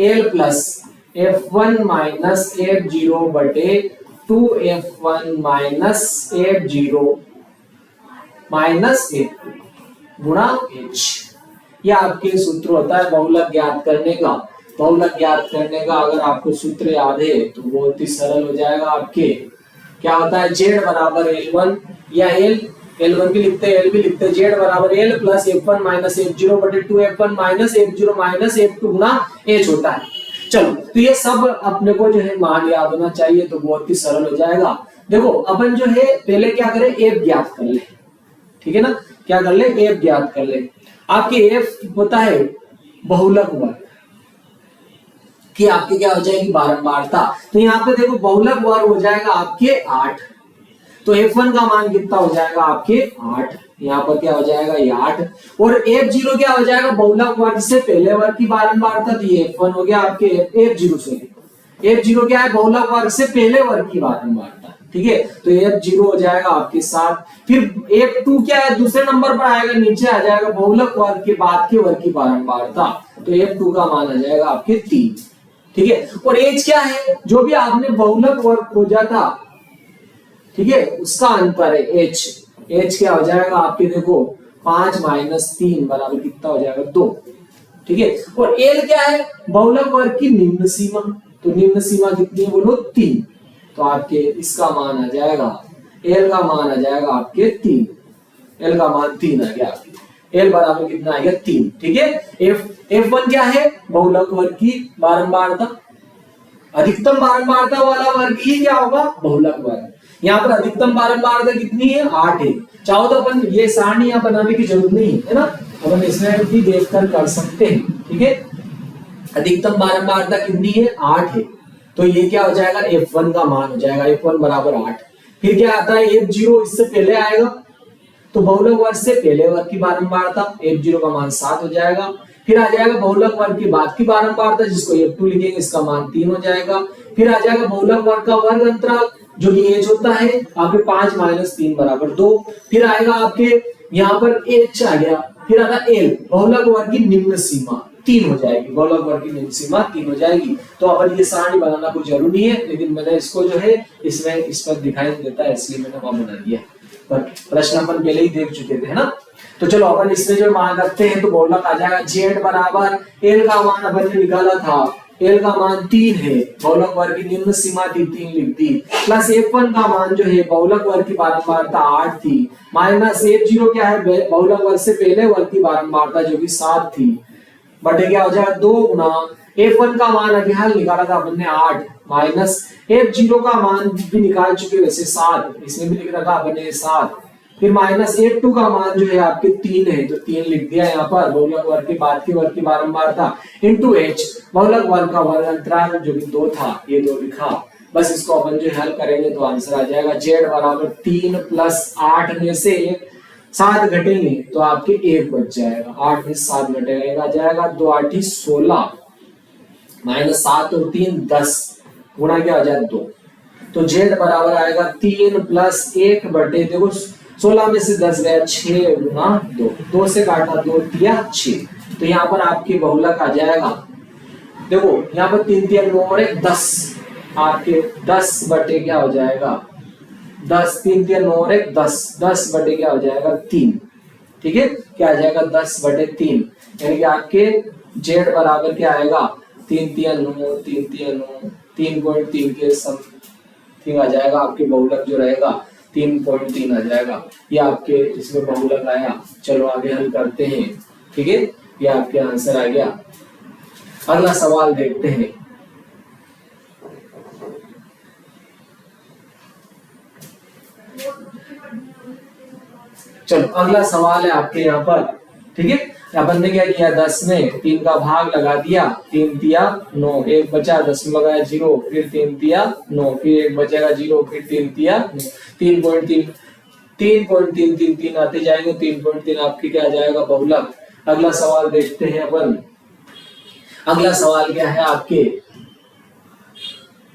L plus F1 minus F0 बटे 2F1 minus F0 minus F2 गुणा H। यह आपके सूत्र होता है बहुलक ज्ञात करने का। बहुलक ज्ञात करने का अगर आपको सूत्र याद है तो बहुत ही सरल हो जाएगा आपके। क्या होता है z बराबर L1 या L1 भी लिखते हैं, L भी लिखते हैं, z बराबर L plus F1 minus F0 बटे 2F1 minus F0 minus F2 गुना H होता है। चलो, तो ये सब अपने को जो है मान याद होना चाहिए, तो बहुत ही सरल हो जाएगा। देखो अपन जो है पहले क्या करें F ज्ञात कर ले। ठीक है ना, क्या कर ले F ज्ञात कर ले। आपके F होता है बहुलक वर्ग कि आपके क्या हो जाएगी बारंबारता। तो यहाँ पे देखो बहुलक वर्ग हो जाएगा आपके 8, तो F1 का मान कितना हो जाएगा आपके 8, यहाँ पर क्या हो जाएगा ये 8। और F0 क्या हो जाएगा बहुलक वर्ग से पहले वर्ग की बारंबारता, तो ये F1 हो गया आपके F0 से। F0 क्या है बहुलक वर्ग से पहले वर्ग की बारंबारता। ठीक है, तो F0 हो जाएगा आपके 7। फिर F2 क्या है दूसरे नंबर पर आएगा, नीचे आ जाएगा बहुलक वर्ग के बाद के वर्ग की बारंबारता, तो F2 का मान आ जाएगा आपके 3। ठीक है, और एज क्या है जो भी आपने बहुलक वर्ग खोजा था, ठीक है, उसका अंतर है एच। एच क्या हो जाएगा आपके देखो 5 माइनस 3 बराबर कितना हो जाएगा 2। ठीक है, और एल क्या है बहुलक वर्ग की निम्न सीमा, तो निम्न सीमा कितनी है बोलो 3, तो आपके इसका मान आ जाएगा एल का मान आ जाएगा आपके 3, एल का मान 3 आ गया आपके, एल बराबर कितना आएगा 3। ठीक है, F1 क्या है बहुलक वर्ग की बारंबारता, अधिकतम बारंबारता वाला वर्ग ही क्या होगा बहुलक वर्ग। यहाँ पर अधिकतम बारंबारता कितनी है, 8 है। चाहो तो अपन ये सारणी यहाँ बनाने की जरूरत नहीं है ना, अपन इसमें भी देखकर कर सकते हैं। ठीक है, अधिकतम बारंबारता कितनी है, 8 है। तो ये क्या हो जाएगा, F1 का मान हो जाएगा, F1 बराबर 8। फिर क्या आता है, F0 इससे पहले आएगा, तो बहुलक वर्ग से पहले वर्ग की बारंबारता, F0 का मान 7 हो जाएगा। फिर आ जाएगा बहुलक वर्ग के बाद की बारंबारता, जिसको F2 लिखेंगे, इसका मान 3 हो जाएगा। फिर आ जाएगा बहुलक वर्ग का वर्ग अंतराल, जो कि एच होता है आपके 5 - 3 बराबर 2। फिर आएगा आपके यहाँ पर एच आ गया, फिर आता एल, बहुलक वर्ग की निम्न सीमा 3 हो जाएगी, बहुलक वर्ग की निम्न सीमा 3 हो जाएगी। तो अब ये सारणी बनाना कोई जरूरी है, लेकिन मैंने इसको जो है इसमें इस पर दिखाई देता है, इसलिए मैंने वहां बना दिया। पर प्रश्न अपन पहले ही देख चुके थे, है ना। तो चलो अपन इसमें जो मान रखते हैं, तो बहुलक आ जाएगा जेड बराबर एल का मान अपन ने निकाला था, एल का मान 3 है, बहुलक वर्ग की निम्न सीमा थी 3 लिख दी, प्लस F1 का मान जो है बहुलक वर्ग की बारंबारता 8 थी, माइनस F0 क्या है, बहुलक वर्ग से पहले वर्ग की बारंबारता जो कि 7 थी, बटे क्या हो जाएगा 2 गुना F1 का मान अभी हाल निकाला था अपन ने 8, माइनस F0 का मान भी निकाल चुके वैसे 7, इसमें भी लिख रखा अपन ने 7, फिर माइनस F2 का मान जो है आपके 3 है, तो 3 लिख दिया यहाँ पर, बहुलक वर्ग के बाद की वर्ग की बारंबारता इंटू H, बहुलक वर्ग का वर्ग अंतराल जो कि 2 था, ये 2 लिखा। बस इसको अपन जो हल करेंगे तो आंसर आ जाएगा Z बराबर 3 + 8 में से 7 घटेंगे तो आपके 1 बच जाएगा, 8 में 7 घटेगा, आ जाएगा 2 8 16 माइनस 7 और 3 10 गुणा क्या हो जाएगा 2, तो Z बराबर आएगा 3 + 1 बटे, देखो 16 में से 10 गया 6 गुना 2, 2 से काटा 2 दिया 6, तो यहाँ पर आपकी बहुलक आ जाएगा, देखो यहाँ पर 3 3 9 और 1 10, आपके 10 बटे क्या हो जाएगा 10, 3 3 9 और 1 10, 10 बटे क्या हो जाएगा 3। ठीक है, क्या आ जाएगा 10 बटे 3, यानी कि आपके Z बराबर क्या आएगा 3 3 9 3 3 9 3.3 के समथिंग आ जाएगा, आपके बहुलक जो रहेगा 3.3 आ जाएगा, ये आपके इसमें बहुलक आया। चलो आगे हल करते हैं। ठीक है, ये आपके आंसर आ गया। अगला सवाल देखते हैं। चलो अगला सवाल है आपके यहाँ पर। ठीक है, अपन ने क्या किया, 10 में 3 का भाग लगा दिया, 3 तिया 9, 1 बचा, 10 में लगाया 0, फिर 3 तिया 9, फिर 1 बचेगा 0, फिर 3 तिया 3.3 3.3 आते जाएंगे, 3.3 आपकी क्या आ जाएगा बहुलक। अगला सवाल देखते हैं अपन। अगला सवाल क्या है आपके,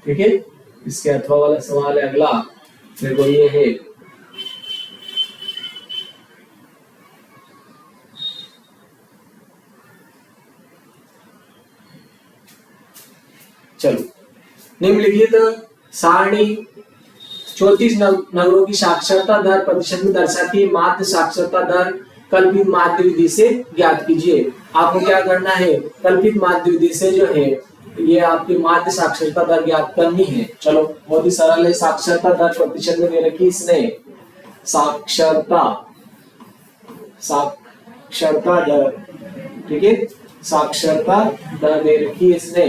ठीक है, इसके अथवा वाला सवाल है अगला, देखो ये है चलो निम्नलिखित सारणी 34 नगरों की साक्षरता दर प्रतिशत में दर्शाती है, माध्य साक्षरता दर कल्पित माध्य विधि से ज्ञात कीजिए। आपको क्या करना है, कल्पित माध्य विधि से जो है ये आपकी माध्य साक्षरता दर ज्ञात करनी है। चलो बहुत ही सरल है, साक्षरता दर प्रतिशत में दे रखी इसने, साक्षरता दर, ठीक है, साक्षरता दर दे रखी है इसने,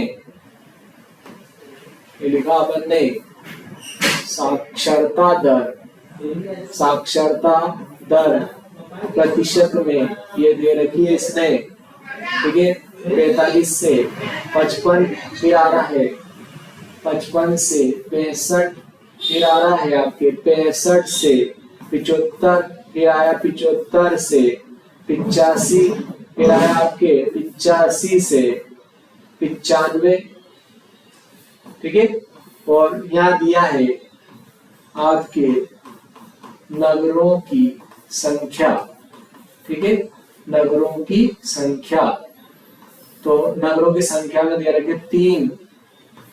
ये लिखा अपन ने साक्षरता दर प्रतिशत में ये दे रखी है इसने। ठीक है, 45 से 55 फिर आ रहा है 55 से 65 फिर आ रहा है आपके 65 से 75 फिर आया 75 से 85 फिर आया आपके 85 से 95। ठीक है, और यहाँ दिया है आपके नगरों की संख्या। ठीक है, नगरों की संख्या, तो नगरों की संख्या में दे रखे 3,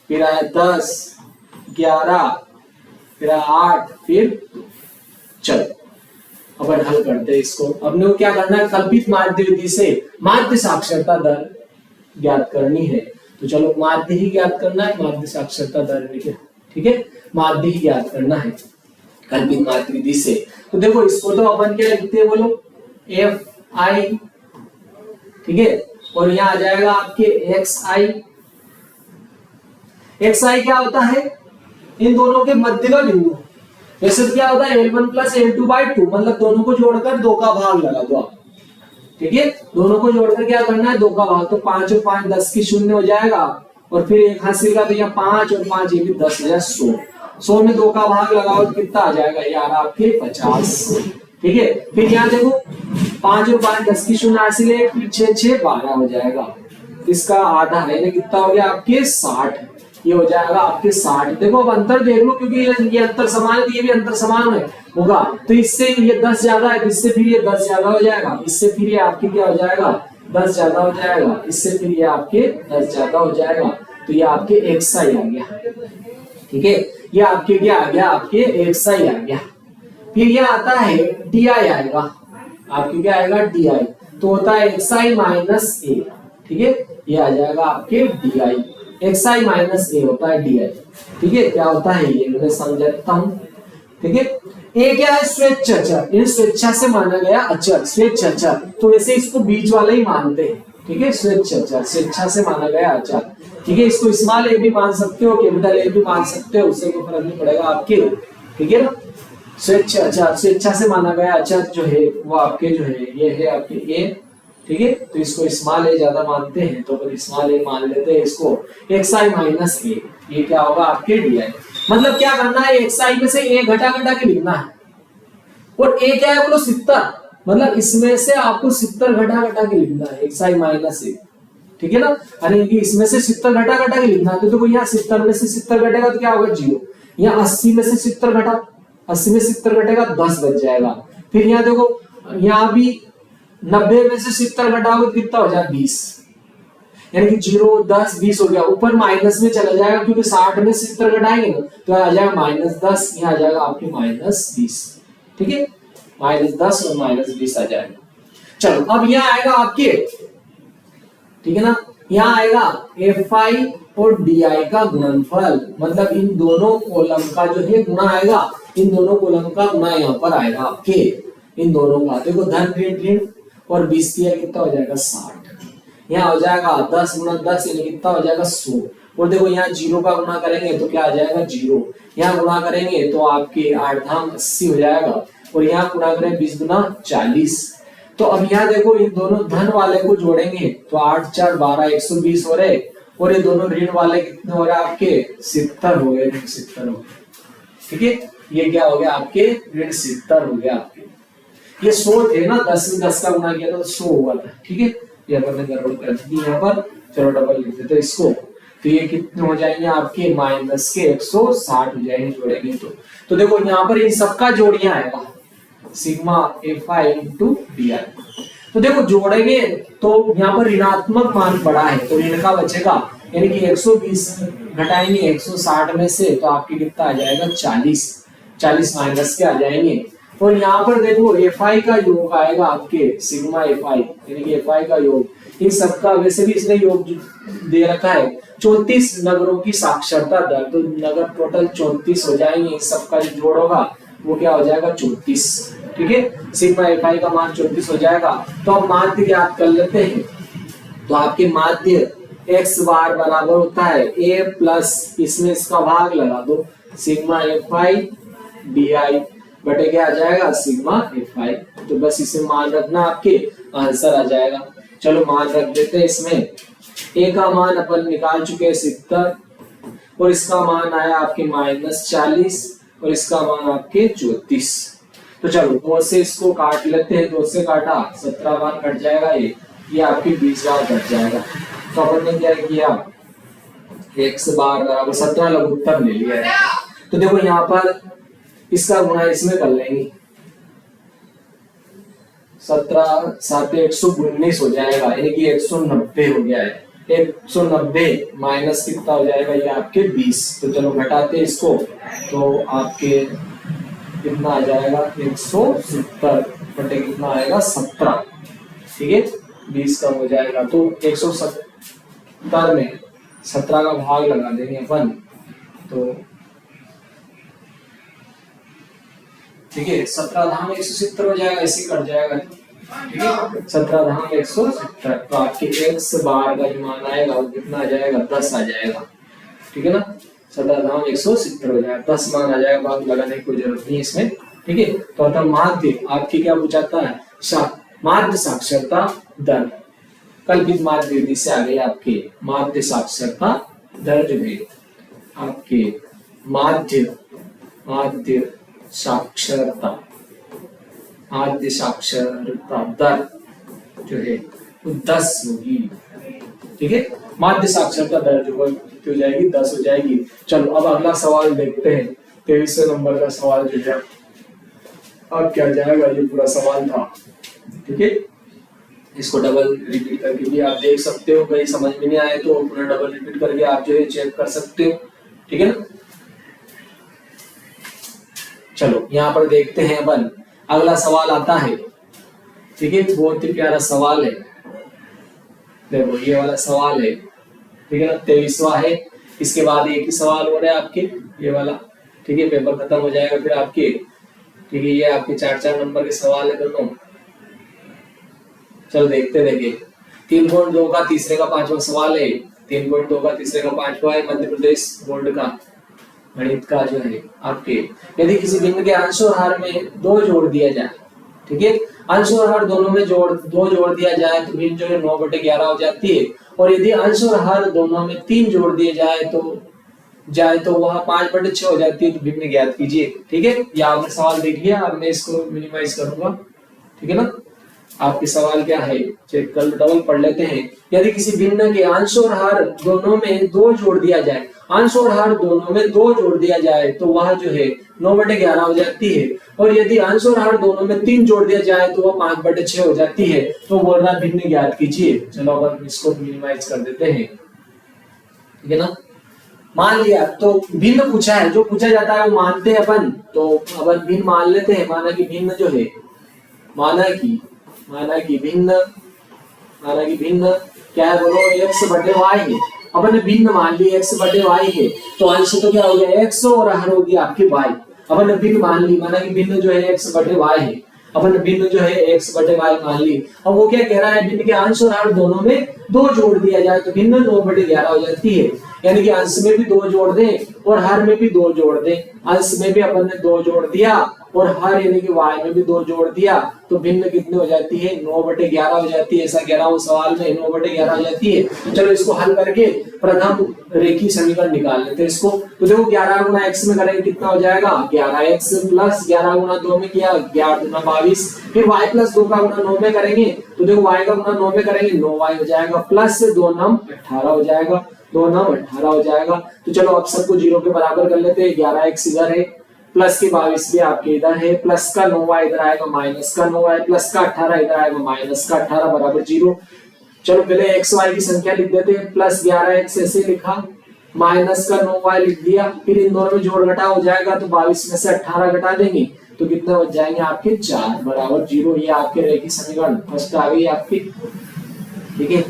फिर आया 10, 11, फिर आया 8, फिर 2। चलो अपन हल करते हैं इसको। अपने को क्या करना है, कल्पित माध्य विधि से माध्य साक्षरता दर ज्ञात करनी है। तो चलो माध्य ही ज्ञात करना है, माध्य साक्षरता दर लिखे। ठीक है, माध्य ही ज्ञात करना है कल्पित माध्य विधि से। तो देखो इसको तो अपन क्या लिखते हैं, बोलो FI। ठीक है, और यहाँ आ जाएगा आपके XI। XI क्या होता है, इन दोनों के मध्य का बिंदु। वैसे क्या होता है L1 प्लस L2/2, मतलब दोनों को जोड़कर 2 का भाग लगा दो आप। ठीक है, दोनों को जोड़कर क्या करना है 2 का भाग, तो 5 और 5 10 की 0 हो जाएगा, और फिर एक हासिल का तो यहाँ 5 और 5 ये भी 10 हो जाए 100। 100 में 2 का भाग लगाओ तो कितना आ जाएगा यार आपके 50। ठीक है, फिर यहाँ देखो 5 और 5 10 की 0 हासिल है, 6 6 12 हो जाएगा, इसका आधा है कितना हो गया आपके 60, ये हो जाएगा आपके 60। देखो अब अंतर देख लो, क्योंकि ये अंतर समान है, ये भी अंतर समान है होगा, तो इससे ये 10 ज्यादा है, इससे फिर ये 10 ज्यादा हो जाएगा, इससे फिर ये आपके क्या हो जाएगा 10 ज्यादा हो जाएगा, इससे फिर ये आपके 10 ज्यादा हो जाएगा, तो ये आपके xi आ गया। ठीक है, ये आपके क्या आ गया आपके xi आ गया। फिर ये आता है di आएगा, आपके क्या आएगा di, तो होता है xi माइनस a। ठीक है, ये आ जाएगा आपके di, xi माइनस a होता है di। ठीक है, क्या होता है ये मैं समझाता हूं। ठीक है, ए क्या है स्वेच्छ अचर, इन स्वेच्छा से माना गया अचर, स्वेच्छ अचर, तो वैसे इसको बीच वाले ही मानते हैं। ठीक है, स्वेच्छ अचर, स्वेच्छा से माना गया अचर। ठीक है, इसको स्मॉल ए भी मान सकते हो, कैपिटल ए भी मान सकते हो, उससे कोई फर्क नहीं पड़ेगा आपके। ठीक है ना, स्वेच्छ अचर, स्वेच्छा से माना गया अचर जो है वो आपके जो है ये है आपके ए। ठीक है, तो इसको स्मॉल ए ज्यादा मानते हैं, तो फिर स्मॉल ए मान लेते हैं इसको xi माइनस ए, ये क्या होगा आपके di। मतलब क्या करना है xi में से a घटा घटा के लिखना है, और a क्या है बोलो 70, मतलब इसमें से आपको 70 घटा घटा के लिखना है xi माइनस ए। ठीक है ना, यानी कि इसमें से 70 घटा घटा के लिखना है, तो देखो यहाँ 70 में से 70 घटेगा तो क्या होगा 0, यहाँ 80 में से 70 घटा, 80 में 70 घटेगा 10 बच जाएगा। फिर यहाँ देखो यहाँ भी 90 में से 70 घटाओगे तो कितना हो जाएगा 20, यानी कि 0 10 20 हो गया, ऊपर माइनस में चला जाएगा, क्योंकि 60 में से 70 घटाएंगे ना तो आ जाएगा -10, यहाँ आ जाएगा आपके -20। ठीक है, -10 और -20 आ जाएगा। चलो अब यहाँ आएगा आपके, ठीक है ना, यहाँ आएगा fi और di का गुणनफल, मतलब इन दोनों कॉलम का जो है गुणा आएगा, इन दोनों कॉलम का गुणा यहाँ पर आएगा आपके, इन दोनों का देखो धन ऋण ऋण और 20 दिया कितना हो जाएगा 60, यहाँ हो जाएगा 10 गुणा 10 यानी कितना हो जाएगा 100, और देखो यहाँ 0 का गुणा करेंगे तो क्या आ जाएगा 0, यहाँ गुणा करेंगे तो आपके 8 धाम 80 हो जाएगा, और यहाँ गुणा करें 20 गुना 40। तो अब यहाँ देखो इन दोनों धन वाले को जोड़ेंगे तो 8 4 12 120 हो रहे, और ये दोनों ऋण वाले कितने हो रहे आपके 70 हो गए, 70 हो गए। ठीक है, ये क्या हो गया आपके ऋण 70 हो गया आपके। ये 100 थे ना, 10 में 10 का गुणा किया तो 100 हुआ था। ठीक है, ये अपन ने गड़बड़ कर दी यहाँ पर, चलो डबल लिख देते इसको, तो ये कितने हो जाएंगे आपके माइनस के 160 हो जाएंगे जोड़ेंगे तो देखो यहाँ पर इन सबका जोड़िया आएगा सिग्मा fi इंटू di। तो देखो जोड़ेंगे तो यहाँ पर ऋणात्मक मान पड़ा है तो ऋण का बचेगा, यानी कि 120 घटाएंगे 160 में से तो आपके कितना आ जाएगा 40, 40 माइनस के आ जाएंगे, और यहाँ पर देखो fi का योग आएगा आपके सिग्मा fi, यानी कि fi का योग, इन सबका वैसे भी इसने योग दे रखा है 34 नगरों की साक्षरता दर, तो नगर टोटल 34 हो जाएंगे, इन सबका जो जोड़ होगा वो क्या हो जाएगा 34। ठीक है, सिग्मा fi का मान 34 हो जाएगा। तो अब माध्य ज्ञात कर लेते हैं, तो आपके माध्य x बार बराबर होता है a प्लस इसमें इसका भाग लगा दो सिग्मा fi di बटे क्या आ जाएगा सिग्मा fi, तो बस इसे मान रखना आपके आंसर आ जाएगा। चलो मान रख देते हैं इसमें, a का मान अपन निकाल चुके हैं 70, और इसका मान आया आपके -40, और इसका मान आपके 34। तो चलो 2 से इसको काट लेते हैं, 2 से काटा 17 बार कट जाएगा, ये आपके 20 बार कट जाएगा। तो अपन ने क्या किया x बार बराबर 17 लघुत्तम ले लिया है, तो देखो यहाँ पर इसका गुणा इसमें कर लेंगे, 17 7 119 हो जाएगा, यानी कि 190 हो गया है। 190 माइनस कितना हो जाएगा ये आपके 20, तो चलो घटाते हैं इसको, तो आपके कितना आ जाएगा 170 बटे कितना आएगा 17। ठीक है, 20 कम हो जाएगा, तो 170 में 17 का भाग लगा देंगे अपन, तो ठीक है 17 धाम 170 हो जाएगा, ऐसे कट जाएगा। ठीक है, 17 धाम 170, तो आपके x बार का जो मान आएगा वो कितना आ जाएगा 10 आ जाएगा। ठीक है ना, 17 170 हो जाएगा, 10 मान आ जाएगा, बात लगाने की कोई जरूरत नहीं इसमें। ठीक है, तो अतः माध्य आपकी क्या पूछाता है, माध्य साक्षरता दर, कल्पित माध्य विधि से आ गई आपके माध्य साक्षरता दर जो है आपके माध्य साक्षरता दर जो है वो 10 होगी। ठीक है, माध्य साक्षरता दर जो हो जाएगी 10 हो जाएगी। चलो अब अगला सवाल देखते हैं, 23वें नंबर का सवाल जो है अब क्या जाएगा, ये पूरा सवाल था। ठीक है, इसको डबल रिपीट करके भी आप देख सकते हो, कहीं समझ में नहीं आए तो पुनः डबल रिपीट करके आप जो है चेक कर सकते हो। ठीक है ना, चलो यहाँ पर देखते हैं अपन, अगला सवाल आता है। ठीक है, बहुत ही प्यारा सवाल है, देखो ये वाला सवाल है। ठीक है ना, 23वां है, इसके बाद एक ही सवाल हो रहा है आपके ये वाला। ठीक है, पेपर खत्म हो जाएगा फिर आपके। ठीक है, ये आपके 4-4 नंबर के सवाल है दोनों। चल देखते देखिए, 3.2 का तीसरे का 5वां सवाल है, 3.2 का तीसरे का 5वां है, मध्य प्रदेश बोर्ड का गणित का जो है आपके, यदि किसी भिन्न के अंश और हर में 2 जोड़ दिया जाए। ठीक है, अंश और हर दोनों में 2 जोड़ दिया जाए तो भिन्न जो है 9/11 हो जाती है, और यदि अंश और हर दोनों में 3 जोड़ दिए जाए तो वह 5/6 हो जाती है, तो भिन्न ज्ञात कीजिए। ठीक है, ये आपने सवाल देख लिया, अब मैं इसको मिनिमाइज करूंगा। ठीक है ना, आपके सवाल क्या है चेक कर, डबल पढ़ लेते हैं। यदि किसी भिन्न के अंश और हर दोनों में 2 जोड़ दिया जाए, अंश और हर दोनों में 2 जोड़ दिया जाए तो वह जो है 9/11 हो जाती है, और यदि अंश और हर दोनों में 3 जोड़ दिया जाए तो वह 5/6 हो जाती है। तो बोल रहा भिन्न ज्ञात कीजिए। चलो अब इसको मिनिमाइज कर देते हैं। ठीक है ना, मान लिया तो भिन्न पूछा है, जो पूछा जाता है वो मानते हैं अपन, तो अपन भिन्न मान लेते हैं। माना कि भिन्न जो है, माना कि भिन्न क्या है बोलो, x/y है। अपन ने भिन्न मान ली x/y है, तो अंश तो क्या हो गया x और हर हो गया आपके y। अपन ने भिन्न मान ली, माना कि भिन्न जो है x/y है, अपन ने भिन्न जो है x/y मान ली। अब वो क्या कह रहा है, भिन्न के अंश और हर दोनों में 2 जोड़ दिया जाए तो भिन्न 9/11 हो जाती है। यानी कि अंश में भी 2 जोड़ दें और हर में भी 2 जोड़ दें। अंश में भी अपन ने 2 जोड़ दिया और हर यानी कि y में भी 2 जोड़ दिया, तो भिन्न कितनी हो जाती है, 9/11 हो जाती है। ऐसा कह रहा हूं सवाल में 9/11 हो जाती है। तो चलो इसको हल करके प्रथम रेखीय समीकरण निकाल लेते हैं इसको। तो देखो 11 गुना x में करेंगे कितना हो जाएगा, 11x प्लस 11 गुना 2 में किया 11 गुना 22, फिर y प्लस 2 का गुना 9 में करेंगे तो देखो y का गुना 9 में करेंगे 9y हो जाएगा, प्लस 2 9 18 हो जाएगा, 2 9 18 हो जाएगा। तो चलो अब सबको 0 के बराबर कर लेते हैं। 11x इधर है, प्लस के 22 भी आपके इधर है, प्लस का 9y इधर आएगा, माइनस का 9y, प्लस का 18 इधर आएगा, माइनस का 18 बराबर 0। चलो पहले x y की संख्या लिख देते हैं, प्लस 11x ऐसे लिखा, माइनस का 9y लिख दिया, फिर इन दोनों में जोड़ घटा हो जाएगा तो 22 में से 18 घटा देंगे तो कितने बच जाएंगे आपके 4 बराबर 0। ये आपके रेखीय समीकरण फर्स्ट आ गई आपकी। ठीक है,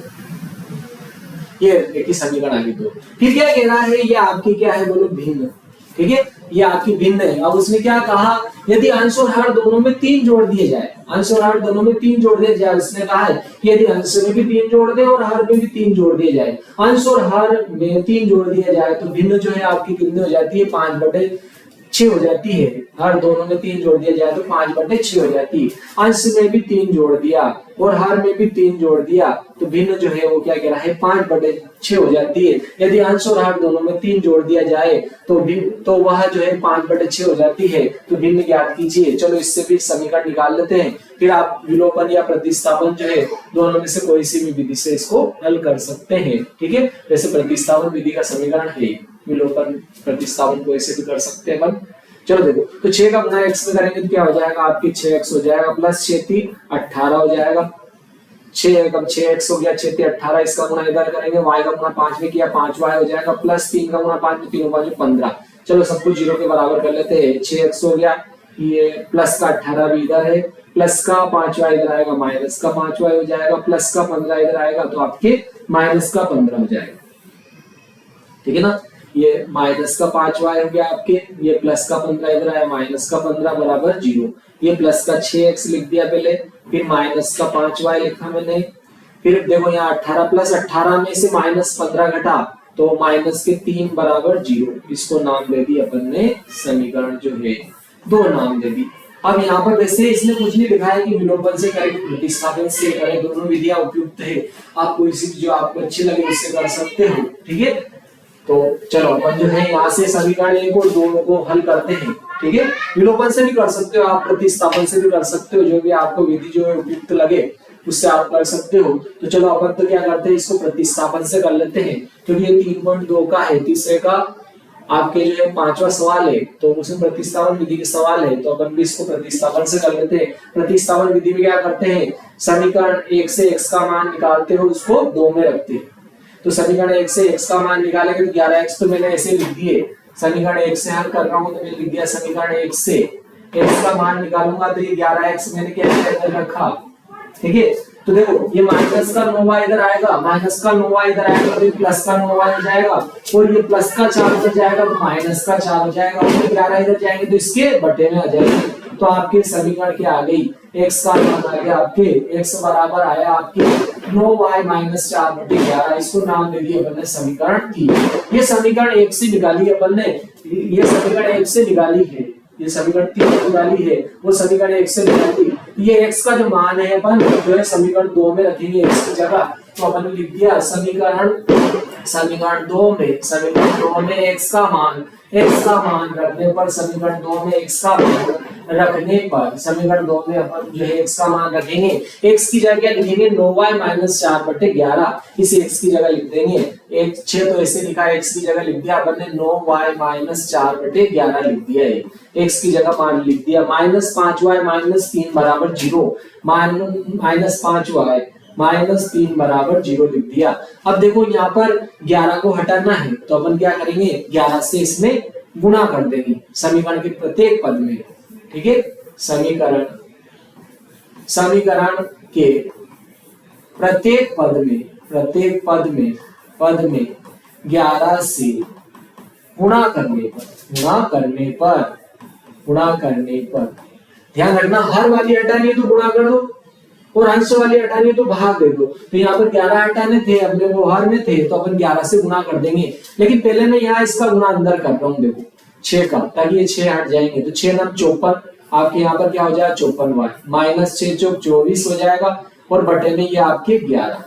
ये रेखीय समीकरण आ गई। तो फिर क्या कह रहा है, ये आपकी क्या है बोलो, भिन्न। ठीक है, ये आपकी भिन्न है। अब उसने क्या कहा, यदि अंश और हर दोनों में 3 जोड़ दिए जाए, अंश और हर दोनों में 3 जोड़ दिए जाए, उसने कहा है कि यदि अंश में भी 3 जोड़ दे और हर में भी 3 जोड़ दिए जाए, अंश और हर में 3 जोड़ दिया जाए तो भिन्न जो है आपकी कितनी हो जाती है, 5/6 हो जाती है। हर दोनों में 3 जोड़ दिया जाए तो 5/6 हो जाती है। अंश में भी 3 जोड़ दिया और हर में भी 3 जोड़ दिया तो भिन्न जो है वो क्या कह रहा है, 5/6 हो जाती है। यदि अंश और हर दोनों में 3 जोड़ दिया जाए तो वह जो है 5/6 हो जाती है। तो भिन्न ज्ञात कीजिए। चलो इससे भी समीकरण निकाल लेते हैं, फिर आप विलोपन या प्रतिस्थापन जो है दोनों में से कोई सी भी विधि से इसको हल कर सकते हैं। ठीक है, वैसे प्रतिस्थापन विधि का समीकरण है, विलोपन प्रतिस्थापन को ऐसे भी कर सकते हैं अपन। चलो देखो, तो 6 का गुना x में करेंगे तो क्या हो जाएगा आपकी 6x हो जाएगा, प्लस 6 3 18 हो जाएगा, 6x हो गया, 6 3 18, इसका गुना इधर करेंगे, y का गुना 5 में किया 5y हो जाएगा, प्लस 3 का गुना 5 में 3 5 15। चलो सब कुछ 0 के बराबर कर लेते हैं। 6x हो गया, ये प्लस का 18 भी इधर है, प्लस का 5y इधर आएगा, माइनस का 5y हो जाएगा, प्लस का 15 इधर आएगा तो आपके माइनस का 15 हो जाएगा। ठीक है ना, ये माइनस का 5y हो गया आपके, ये प्लस का 15 इधर आया, माइनस का 15 बराबर 0। ये प्लस का 6x लिख दिया पहले, फिर माइनस का 5y लिखा मैंने, फिर देखो यहाँ 18 प्लस 18 में से माइनस 15 घटा तो माइनस के 3 बराबर 0, इसको नाम दे दी अपन ने समीकरण जो है 2 नाम दे दी। अब यहाँ पर वैसे इसने कुछ नहीं लिखा है कि विलोपन से करें प्रतिस्थापन से करें, दोनों विधियां उपयुक्त है, आप कोई सी जो आपको अच्छी लगे उससे कर सकते हो, ठीक है। तो चलो अपन जो है यहाँ से समीकरण 1 और 2 को हल करते हैं, ठीक है। विलोपन से भी कर सकते हो आप, प्रतिस्थापन से भी कर सकते हो, जो भी आपको विधि जो है उपयुक्त लगे उससे आप कर सकते हो। तो चलो अपन तो क्या करते हैं, इसको प्रतिस्थापन से कर लेते हैं, क्योंकि ये 3.2 का है, तीसरे का आपके जो है 5वां सवाल है, तो उसमें प्रतिस्थापन विधि के सवाल है, तो अपन भी इसको प्रतिस्थापन से कर लेते हैं। प्रतिस्थापन विधि में क्या करते हैं, समीकरण 1 से x का मान निकालते हो, उसको 2 में रखते हैं। तो समीकरण 1 से x का मान निकालेंगे तो 11x तो मैंने ऐसे लिख दिए, समीकरण 1 से हल कर रहा हूं तो मैंने लिख दिया समीकरण 1 से x का मान निकालूंगा तो ये 11x मैंने क्या रखा, ठीक है। तो देखो ये माइनस का 9y इधर आएगा, माइनस का 9y इधर आएगा तो प्लस का 9y हो जाएगा, और ये प्लस का 4 उधर जाएगा तो माइनस का 4 हो जाएगा, और 11 इधर जाएंगे तो इसके बटे में आ जाएगा। तो आपके समीकरण क्या आ गई, x का मान आ गया आपके, x बराबर आया आपके 9y माइनस 4 बटे 11, इसको नाम दे दिया अपन ने समीकरण 3। ये समीकरण 1 से निकाली अपन ने, ये समीकरण 1 से निकाली है, ये समीकरण 3 निकाली है, वो समीकरण 1 से निकाली। ये x का जो मान है अपन जो है समीकरण 2 में रखेंगे x की जगह, तो अपन ने लिख दिया समीकरण 2 में x का मान रखने पर, समीकरण 2 में x का मान रखने पर, समीकरण 2 में अपन जो है x का मान रखेंगे, x की जगह लिखेंगे 9y माइनस 4 बटे 11, इसे x की जगह लिख देंगे, 6 तो ऐसे लिखा है, x की जगह लिख दिया अपन ने 9y माइनस 4 बटे 11 लिख दिया है, x की जगह मान लिख दिया, माइनस 5y माइनस 3 बराबर 0, माइनस 5y माइनस 3 बराबर 0 लिख दिया। अब देखो यहाँ पर 11 को हटाना है तो अपन क्या करेंगे, 11 से इसमें गुणा कर देंगे समीकरण के प्रत्येक पद में, ठीक है। समीकरण के प्रत्येक पद में 11 से गुणा करने पर ध्यान रखना, हर वाली हटानी है तो गुणा कर दो, और अंश वाली हटानी है तो भाग दे दो। तो यहाँ पर 11 हटाने थे, अपने वो हर में थे, तो अपन 11 से गुणा कर देंगे, लेकिन पहले मैं यहाँ इसका गुणा अंदर कर रहा हूँ, देखो 6 का, ताकि ये 6 हट जाएंगे, तो 6 9 54, आपके यहाँ पर क्या हो जाएगा 54y माइनस 6 चौक 24 हो जाएगा, और बटे में ये आपके 11,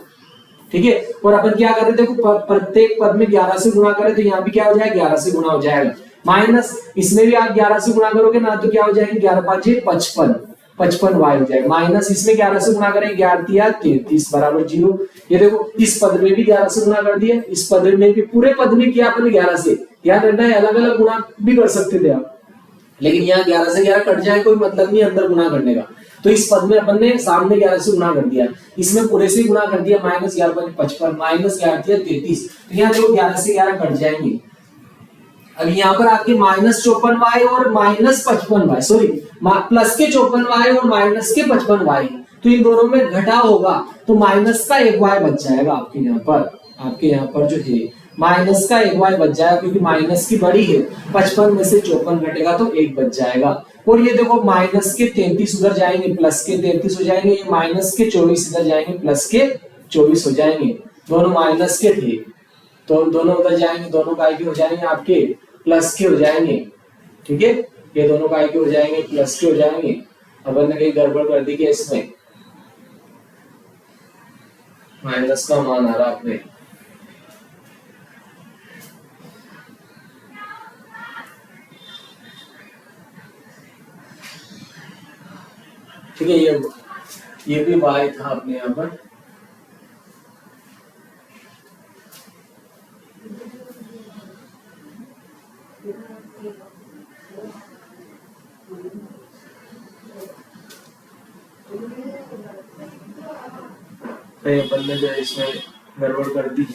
ठीक है। और अपन क्या करें, देखो प्रत्येक पद में 11 से गुणा करें तो यहाँ भी क्या हो जाएगा, 11 से गुणा हो जाएगा, माइनस इसमें भी आप 11 से गुणा करोगे ना तो क्या हो जाएगा, 11 5 55y हो जाएगा, माइनस इसमें 11 से गुणा करें, 11 3 33 बराबर 0। ये देखो इस पद में भी 11 से गुणा कर दिया, इस पद में भी, पूरे पद में किया आपने 11 से, ध्यान रखना है अलग अलग गुणा भी कर सकते थे आप, लेकिन यहाँ 11 से 11 कट जाए कोई मतलब नहीं अंदर गुणा करने का, तो इस पद में अपन ने सामने 11 से गुणा कर दिया, इसमें पूरे से गुणा कर दिया, माइनस 11 55 माइनस 11 33, तो यहाँ देखो 11 से 11 कट जाएंगे। अब यहाँ पर आपके माइनस 54y और माइनस 55y, सॉरी प्लस के 54y और माइनस के 55y, तो इन दोनों में घटा होगा तो माइनस का 1y बच जाएगा आपके यहाँ पर जो है माइनस का 1y बच जाएगा, क्योंकि माइनस की बड़ी है, 55 में से 54 घटेगा तो 1 बच जाएगा। और ये देखो माइनस के 33 उधर जाएंगे, प्लस के 33 हो जाएंगे, ये माइनस के 24 इधर जाएंगे, प्लस के 24 हो जाएंगे, दोनों माइनस के थे तो दोनों उधर जाएंगे, दोनों का हो जाएंगे आपके प्लस के हो जाएंगे, ठीक है। ये दोनों का हो जाएंगे प्लस के हो जाएंगे। अपन ने कहीं गड़बड़ कर दी कि इसमें माइनस का मान आ रहा आपने, ठीक है। ये भी y था अपने यहाँ पर, अपन ने जो इसमें गड़बड़ कर दी।